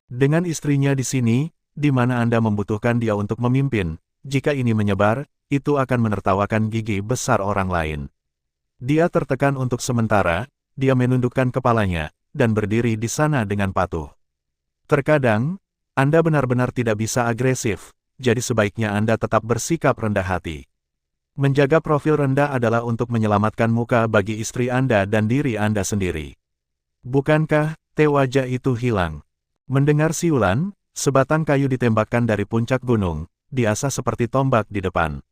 Speaker 1: Dengan istrinya di sini, di mana Anda membutuhkan dia untuk memimpin, jika ini menyebar, itu akan menertawakan gigi besar orang lain. Dia tertekan untuk sementara, dia menundukkan kepalanya, dan berdiri di sana dengan patuh. Terkadang, Anda benar-benar tidak bisa agresif, jadi sebaiknya Anda tetap bersikap rendah hati. Menjaga profil rendah adalah untuk menyelamatkan muka bagi istri Anda dan diri Anda sendiri. Bukankah, wajah itu hilang? Mendengar siulan, sebatang kayu ditembakkan dari puncak gunung, diasah seperti tombak di depan.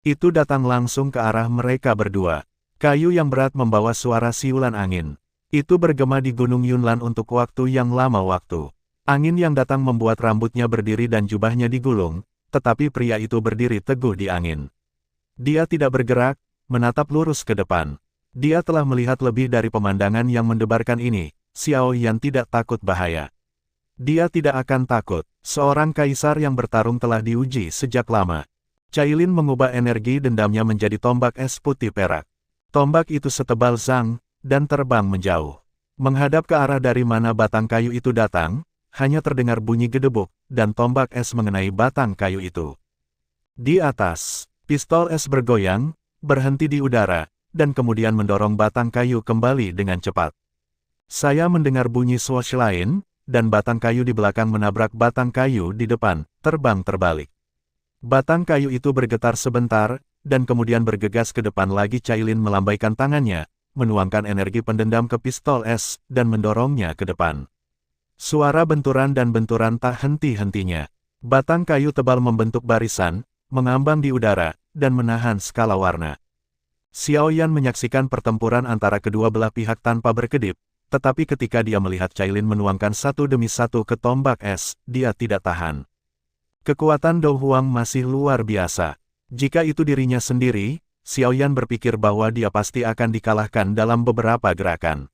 Speaker 1: Itu datang langsung ke arah mereka berdua. Kayu yang berat membawa suara siulan angin. Itu bergema di Gunung Yunlan untuk waktu yang lama waktu. Angin yang datang membuat rambutnya berdiri dan jubahnya digulung, tetapi pria itu berdiri teguh di angin. Dia tidak bergerak, menatap lurus ke depan. Dia telah melihat lebih dari pemandangan yang mendebarkan ini. Xiao Yan tidak takut bahaya. Dia tidak akan takut. Seorang kaisar yang bertarung telah diuji sejak lama. Cailin mengubah energi dendamnya menjadi tombak es putih perak. Tombak itu setebal zang, dan terbang menjauh. Menghadap ke arah dari mana batang kayu itu datang, hanya terdengar bunyi gedebuk, dan tombak es mengenai batang kayu itu. Di atas, pistol es bergoyang, berhenti di udara, dan kemudian mendorong batang kayu kembali dengan cepat. Saya mendengar bunyi swoosh lain, dan batang kayu di belakang menabrak batang kayu di depan, terbang terbalik. Batang kayu itu bergetar sebentar, dan kemudian bergegas ke depan lagi. Cailin melambaikan tangannya, menuangkan energi pendendam ke pistol es, dan mendorongnya ke depan. Suara benturan dan benturan tak henti-hentinya. Batang kayu tebal membentuk barisan, mengambang di udara, dan menahan skala warna. Xiao Yan menyaksikan pertempuran antara kedua belah pihak tanpa berkedip, tetapi ketika dia melihat Cailin menuangkan satu demi satu ke tombak es, dia tidak tahan. Kekuatan Dou Huang masih luar biasa. Jika itu dirinya sendiri, Xiao Yan berpikir bahwa dia pasti akan dikalahkan dalam beberapa gerakan.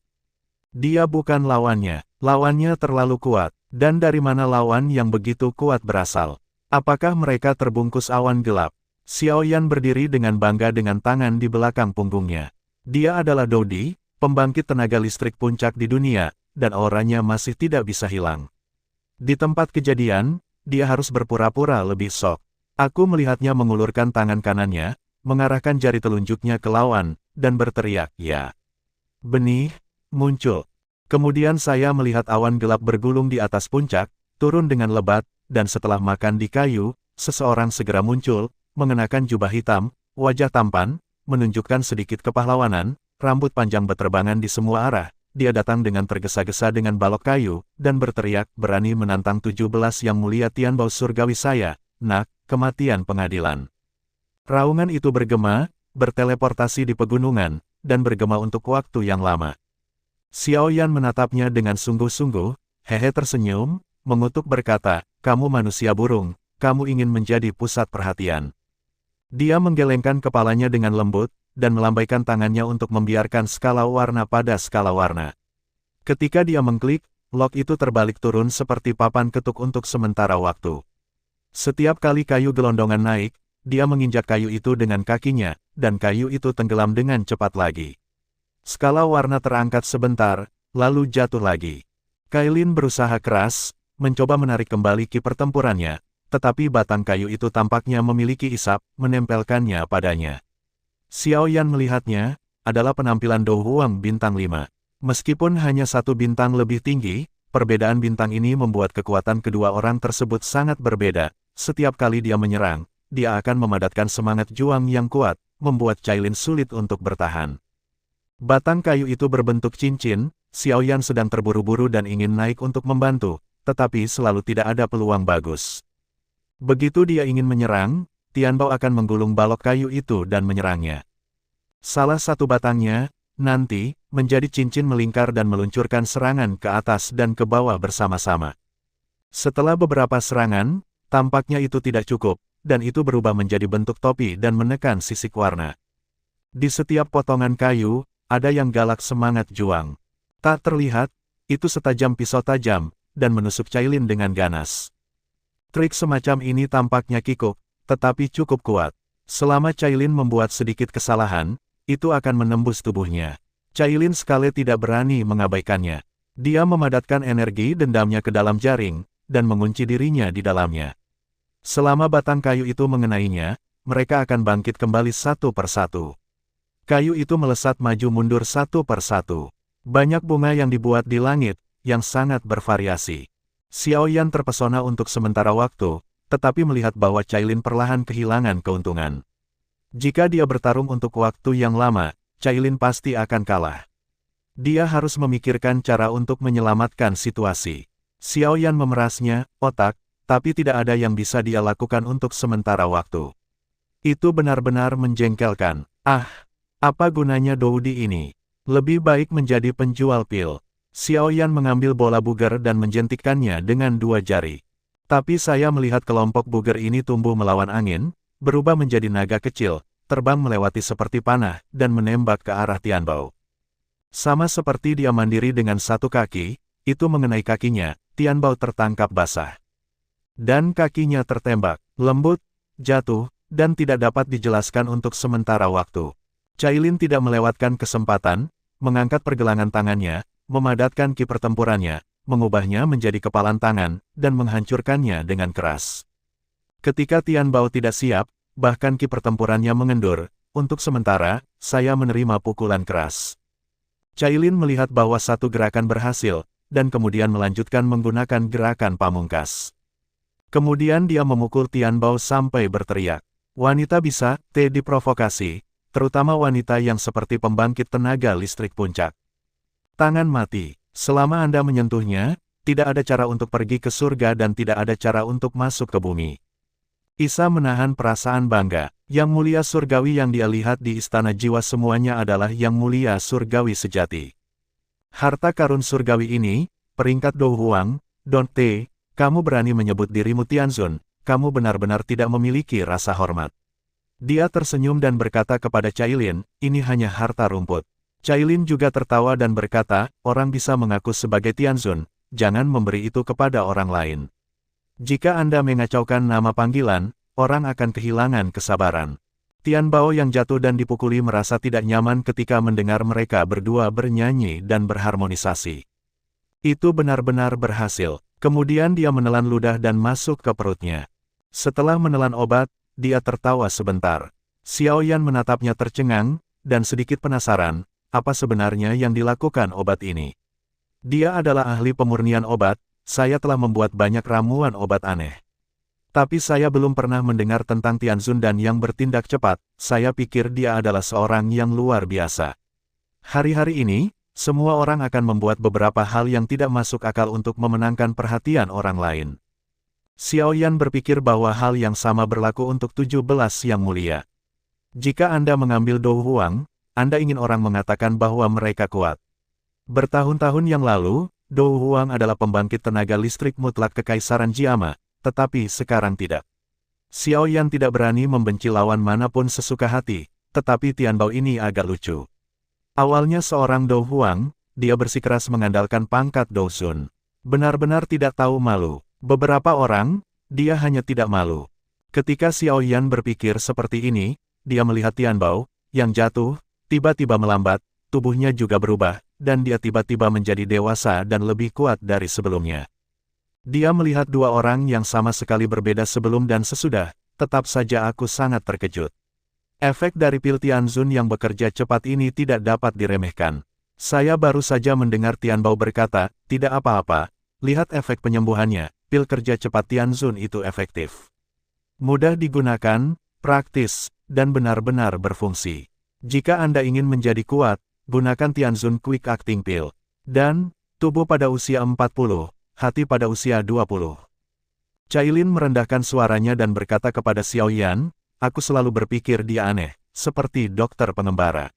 Speaker 1: Dia bukan lawannya terlalu kuat, dan dari mana lawan yang begitu kuat berasal? Apakah mereka terbungkus awan gelap? Xiao Yan berdiri dengan bangga dengan tangan di belakang punggungnya. Dia adalah Dou Di, pembangkit tenaga listrik puncak di dunia, dan auranya masih tidak bisa hilang. Di tempat kejadian, dia harus berpura-pura lebih shock. Aku melihatnya mengulurkan tangan kanannya, mengarahkan jari telunjuknya ke lawan, dan berteriak, "Ya!" Benih, muncul. Kemudian saya melihat awan gelap bergulung di atas puncak, turun dengan lebat, dan setelah makan di kayu, seseorang segera muncul, mengenakan jubah hitam, wajah tampan, menunjukkan sedikit kepahlawanan, rambut panjang beterbangan di semua arah. Dia datang dengan tergesa-gesa dengan balok kayu, dan berteriak, "Berani menantang 17 yang mulia Tianbao surgawi saya, nak, kematian pengadilan." Raungan itu bergema, berteleportasi di pegunungan, dan bergema untuk waktu yang lama. Xiao Yan menatapnya dengan sungguh-sungguh, hehe tersenyum, mengutuk berkata, "Kamu manusia burung, kamu ingin menjadi pusat perhatian." Dia menggelengkan kepalanya dengan lembut, dan melambaikan tangannya untuk membiarkan skala warna pada skala warna. Ketika dia mengklik, lock itu terbalik turun seperti papan ketuk untuk sementara waktu. Setiap kali kayu gelondongan naik, dia menginjak kayu itu dengan kakinya, dan kayu itu tenggelam dengan cepat lagi. Skala warna terangkat sebentar, lalu jatuh lagi. Cailin berusaha keras, mencoba menarik kembali ki pertempurannya, tetapi batang kayu itu tampaknya memiliki isap, menempelkannya padanya. Xiao Yan melihatnya, adalah penampilan Dou Huang bintang 5. Meskipun hanya satu bintang lebih tinggi, perbedaan bintang ini membuat kekuatan kedua orang tersebut sangat berbeda. Setiap kali dia menyerang, dia akan memadatkan semangat juang yang kuat, membuat Cailin sulit untuk bertahan. Batang kayu itu berbentuk cincin, Xiao Yan sedang terburu-buru dan ingin naik untuk membantu, tetapi selalu tidak ada peluang bagus. Begitu dia ingin menyerang, Tianbao akan menggulung balok kayu itu dan menyerangnya. Salah satu batangnya, nanti, menjadi cincin melingkar dan meluncurkan serangan ke atas dan ke bawah bersama-sama. Setelah beberapa serangan, tampaknya itu tidak cukup, dan itu berubah menjadi bentuk topi dan menekan sisik warna. Di setiap potongan kayu, ada yang galak semangat juang. Tak terlihat, itu setajam pisau tajam, dan menusuk Cailin dengan ganas. Trik semacam ini tampaknya kikuk, tetapi cukup kuat. Selama Cailin membuat sedikit kesalahan, itu akan menembus tubuhnya. Cailin sekali tidak berani mengabaikannya. Dia memadatkan energi dendamnya ke dalam jaring, dan mengunci dirinya di dalamnya. Selama batang kayu itu mengenainya, mereka akan bangkit kembali satu persatu. Kayu itu melesat maju mundur satu persatu. Banyak bunga yang dibuat di langit, yang sangat bervariasi. Xiao Yan terpesona untuk sementara waktu, tetapi melihat bahwa Cailin perlahan kehilangan keuntungan. Jika dia bertarung untuk waktu yang lama, Cailin pasti akan kalah. Dia harus memikirkan cara untuk menyelamatkan situasi. Xiao Yan memerasnya, otak, tapi tidak ada yang bisa dia lakukan untuk sementara waktu. Itu benar-benar menjengkelkan. Apa gunanya Dou Di ini? Lebih baik menjadi penjual pil. Xiao Yan mengambil bola buger dan menjentikkannya dengan dua jari. Tapi saya melihat kelompok buger ini tumbuh melawan angin, berubah menjadi naga kecil, terbang melewati seperti panah, dan menembak ke arah Tianbao. Sama seperti dia mandiri dengan satu kaki, itu mengenai kakinya, Tianbao tertangkap basah. Dan kakinya tertembak, lembut, jatuh, dan tidak dapat dijelaskan untuk sementara waktu. Cailin tidak melewatkan kesempatan, mengangkat pergelangan tangannya, memadatkan ki pertempurannya, mengubahnya menjadi kepalan tangan, dan menghancurkannya dengan keras. Ketika Tianbao tidak siap, bahkan ki pertempurannya mengendur, untuk sementara, saya menerima pukulan keras. Cailin melihat bahwa satu gerakan berhasil, dan kemudian melanjutkan menggunakan gerakan pamungkas. Kemudian dia memukul Tianbao sampai berteriak. Wanita bisa, diprovokasi, terutama wanita yang seperti pembangkit tenaga listrik puncak. Tangan mati. Selama Anda menyentuhnya, tidak ada cara untuk pergi ke surga dan tidak ada cara untuk masuk ke bumi. Isa menahan perasaan bangga. Yang mulia surgawi yang dia lihat di istana jiwa semuanya adalah yang mulia surgawi sejati. Harta karun surgawi ini, peringkat Dou Huang, Don Te, kamu berani menyebut dirimu Tianzun, kamu benar-benar tidak memiliki rasa hormat. Dia tersenyum dan berkata kepada Cailin, ini hanya harta rumput. Cailin juga tertawa dan berkata, orang bisa mengaku sebagai Tianzun, jangan memberi itu kepada orang lain. Jika Anda mengacaukan nama panggilan, orang akan kehilangan kesabaran. Tianbao yang jatuh dan dipukuli merasa tidak nyaman ketika mendengar mereka berdua bernyanyi dan berharmonisasi. Itu benar-benar berhasil. Kemudian dia menelan ludah dan masuk ke perutnya. Setelah menelan obat, dia tertawa sebentar. Xiaoyan menatapnya tercengang, dan sedikit penasaran, apa sebenarnya yang dilakukan obat ini. Dia adalah ahli pemurnian obat, saya telah membuat banyak ramuan obat aneh. Tapi saya belum pernah mendengar tentang Tianzun dan yang bertindak cepat, saya pikir dia adalah seorang yang luar biasa. Hari-hari ini, semua orang akan membuat beberapa hal yang tidak masuk akal untuk memenangkan perhatian orang lain. Xiaoyan berpikir bahwa hal yang sama berlaku untuk 17 yang mulia. Jika Anda mengambil Dou Huang, Anda ingin orang mengatakan bahwa mereka kuat. Bertahun-tahun yang lalu, Dou Huang adalah pembangkit tenaga listrik mutlak Kekaisaran Jiama, tetapi sekarang tidak. Xiaoyan tidak berani membenci lawan manapun sesuka hati, tetapi Tianbao ini agak lucu. Awalnya seorang Dou Huang, dia bersikeras mengandalkan pangkat Dou Sun. Benar-benar tidak tahu malu. Beberapa orang, dia hanya tidak malu. Ketika Xiaoyan berpikir seperti ini, dia melihat Tianbao, yang jatuh, tiba-tiba melambat, tubuhnya juga berubah, dan dia tiba-tiba menjadi dewasa dan lebih kuat dari sebelumnya. Dia melihat dua orang yang sama sekali berbeda sebelum dan sesudah, tetap saja aku sangat terkejut. Efek dari pil Tianzun yang bekerja cepat ini tidak dapat diremehkan. Saya baru saja mendengar Tianbao berkata, tidak apa-apa, lihat efek penyembuhannya, pil kerja cepat Tianzun itu efektif. Mudah digunakan, praktis, dan benar-benar berfungsi. Jika Anda ingin menjadi kuat, gunakan Tianzun Quick Acting Pill. Dan, tubuh pada usia 40. Hati pada usia 20. Cailin merendahkan suaranya dan berkata kepada Xiaoyan, aku selalu berpikir dia aneh, seperti dokter pengembara.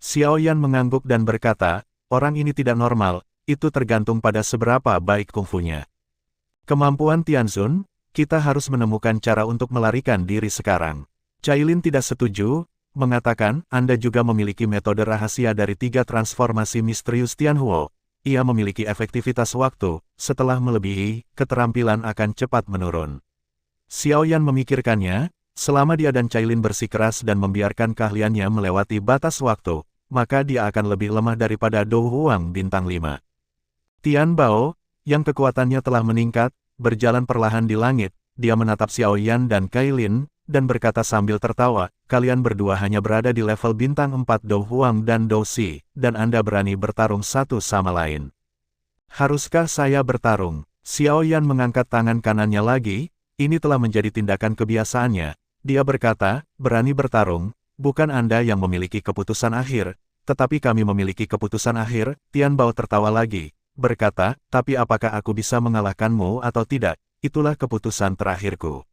Speaker 1: Xiaoyan mengangguk dan berkata, orang ini tidak normal, itu tergantung pada seberapa baik kungfunya. Kemampuan Tianzun, kita harus menemukan cara untuk melarikan diri sekarang. Cailin tidak setuju, mengatakan, Anda juga memiliki metode rahasia dari 3 transformasi misterius Tianhuo. Ia memiliki efektivitas waktu, setelah melebihi, keterampilan akan cepat menurun. Xiaoyan memikirkannya, selama dia dan Cailin bersikeras dan membiarkan keahliannya melewati batas waktu, maka dia akan lebih lemah daripada Dou Huang bintang 5. Tianbao, yang kekuatannya telah meningkat, berjalan perlahan di langit, dia menatap Xiaoyan dan Cailin, dan berkata sambil tertawa, kalian berdua hanya berada di level bintang 4 Dou Huang dan Dou Si, dan Anda berani bertarung satu sama lain. Haruskah saya bertarung? Xiaoyan mengangkat tangan kanannya lagi, ini telah menjadi tindakan kebiasaannya. Dia berkata, berani bertarung, bukan Anda yang memiliki keputusan akhir, tetapi kami memiliki keputusan akhir. Tianbao tertawa lagi, berkata, tapi apakah aku bisa mengalahkanmu atau tidak, itulah keputusan terakhirku.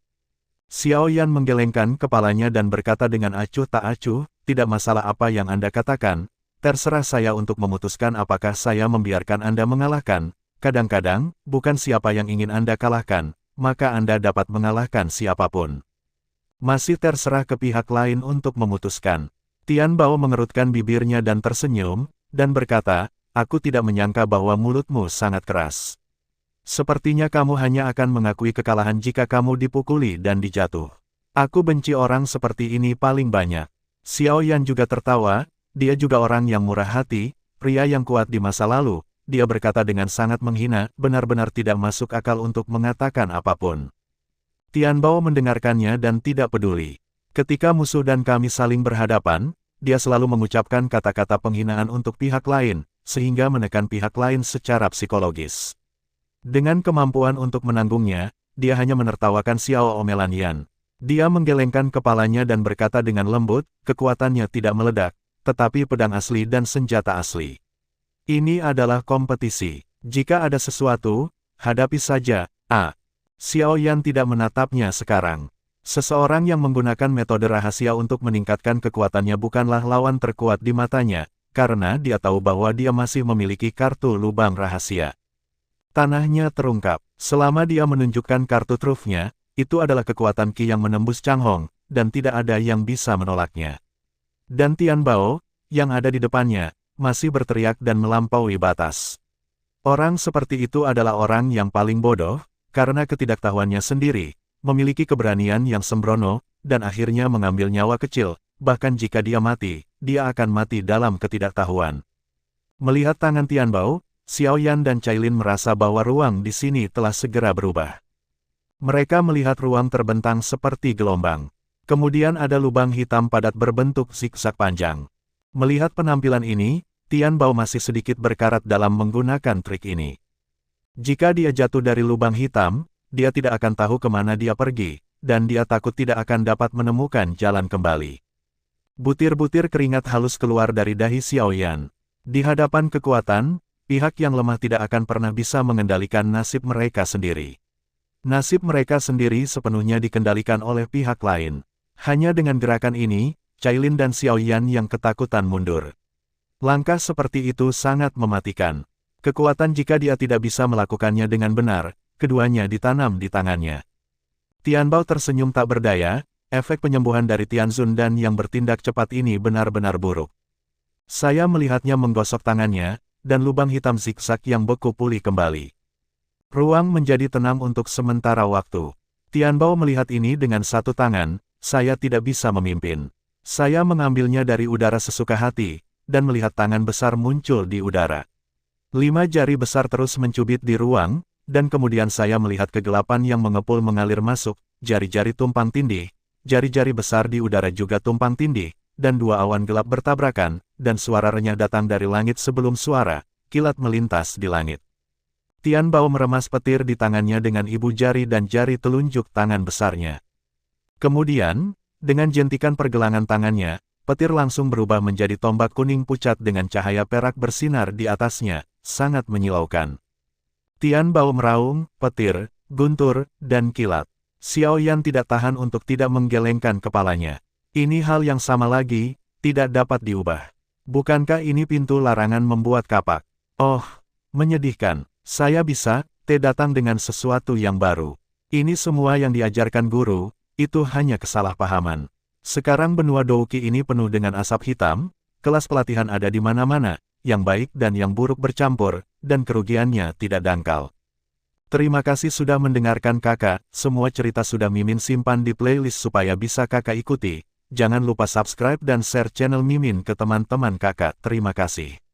Speaker 1: Xiaoyan menggelengkan kepalanya dan berkata dengan acuh tak acuh, tidak masalah apa yang Anda katakan, terserah saya untuk memutuskan apakah saya membiarkan Anda mengalahkan, kadang-kadang, bukan siapa yang ingin Anda kalahkan, maka Anda dapat mengalahkan siapapun. Masih terserah ke pihak lain untuk memutuskan. Tian Bao mengerutkan bibirnya dan tersenyum, dan berkata, aku tidak menyangka bahwa mulutmu sangat keras. Sepertinya kamu hanya akan mengakui kekalahan jika kamu dipukuli dan dijatuh. Aku benci orang seperti ini paling banyak. Xiao Yan juga tertawa, dia juga orang yang murah hati, pria yang kuat di masa lalu. Dia berkata dengan sangat menghina, benar-benar tidak masuk akal untuk mengatakan apapun. Tian Bao mendengarkannya dan tidak peduli. Ketika musuh dan kami saling berhadapan, dia selalu mengucapkan kata-kata penghinaan untuk pihak lain, sehingga menekan pihak lain secara psikologis. Dengan kemampuan untuk menanggungnya, dia hanya menertawakan Xiao omelan Yan. Dia menggelengkan kepalanya dan berkata dengan lembut, kekuatannya tidak meledak, tetapi pedang asli dan senjata asli. Ini adalah kompetisi. Jika ada sesuatu, hadapi saja. Xiao Yan tidak menatapnya sekarang. Seseorang yang menggunakan metode rahasia untuk meningkatkan kekuatannya bukanlah lawan terkuat di matanya, karena dia tahu bahwa dia masih memiliki kartu lubang rahasia. Tanahnya terungkap. Selama dia menunjukkan kartu trufnya, itu adalah kekuatan Qi yang menembus Chang Hong, dan tidak ada yang bisa menolaknya. Dan Tian Bao, yang ada di depannya, masih berteriak dan melampaui batas. Orang seperti itu adalah orang yang paling bodoh, karena ketidaktahuannya sendiri, memiliki keberanian yang sembrono, dan akhirnya mengambil nyawa kecil, bahkan jika dia mati, dia akan mati dalam ketidaktahuan. Melihat tangan Tian Bao, Xiao Yan dan Cailin merasa bahwa ruang di sini telah segera berubah. Mereka melihat ruang terbentang seperti gelombang. Kemudian ada lubang hitam padat berbentuk zigzag panjang. Melihat penampilan ini, Tian Bao masih sedikit berkarat dalam menggunakan trik ini. Jika dia jatuh dari lubang hitam, dia tidak akan tahu kemana dia pergi, dan dia takut tidak akan dapat menemukan jalan kembali. Butir-butir keringat halus keluar dari dahi Xiao Yan. Di hadapan kekuatan, pihak yang lemah tidak akan pernah bisa mengendalikan nasib mereka sendiri. Nasib mereka sendiri sepenuhnya dikendalikan oleh pihak lain. Hanya dengan gerakan ini, Cailin dan Xiao Yan yang ketakutan mundur. Langkah seperti itu sangat mematikan. Kekuatan jika dia tidak bisa melakukannya dengan benar, keduanya ditanam di tangannya. Tian Bao tersenyum tak berdaya, efek penyembuhan dari Tianzun dan yang bertindak cepat ini benar-benar buruk. Saya melihatnya menggosok tangannya, dan lubang hitam zigzag yang beku pulih kembali. Ruang menjadi tenang untuk sementara waktu. Tian Bao melihat ini dengan satu tangan, saya tidak bisa memimpin. Saya mengambilnya dari udara sesuka hati, dan melihat tangan besar muncul di udara. 5 jari besar terus mencubit di ruang, dan kemudian saya melihat kegelapan yang mengepul mengalir masuk, jari-jari tumpang tindih, jari-jari besar di udara juga tumpang tindih, dan 2 awan gelap bertabrakan, dan suara renyah datang dari langit sebelum suara kilat melintas di langit. Tian Bao meremas petir di tangannya dengan ibu jari dan jari telunjuk tangan besarnya. Kemudian, dengan jentikan pergelangan tangannya, petir langsung berubah menjadi tombak kuning pucat dengan cahaya perak bersinar di atasnya, sangat menyilaukan. Tian Bao meraung, petir, guntur, dan kilat. Xiao Yan tidak tahan untuk tidak menggelengkan kepalanya. Ini hal yang sama lagi, tidak dapat diubah. Bukankah ini pintu larangan membuat kapak? Oh, menyedihkan. Saya bisa, datang dengan sesuatu yang baru. Ini semua yang diajarkan guru, itu hanya kesalahpahaman. Sekarang benua Douqi ini penuh dengan asap hitam, kelas pelatihan ada di mana-mana, yang baik dan yang buruk bercampur, dan kerugiannya tidak dangkal. Terima kasih sudah mendengarkan kakak, semua cerita sudah Mimin simpan di playlist supaya bisa kakak ikuti. Jangan lupa subscribe dan share channel Mimin ke teman-teman kakak. Terima kasih.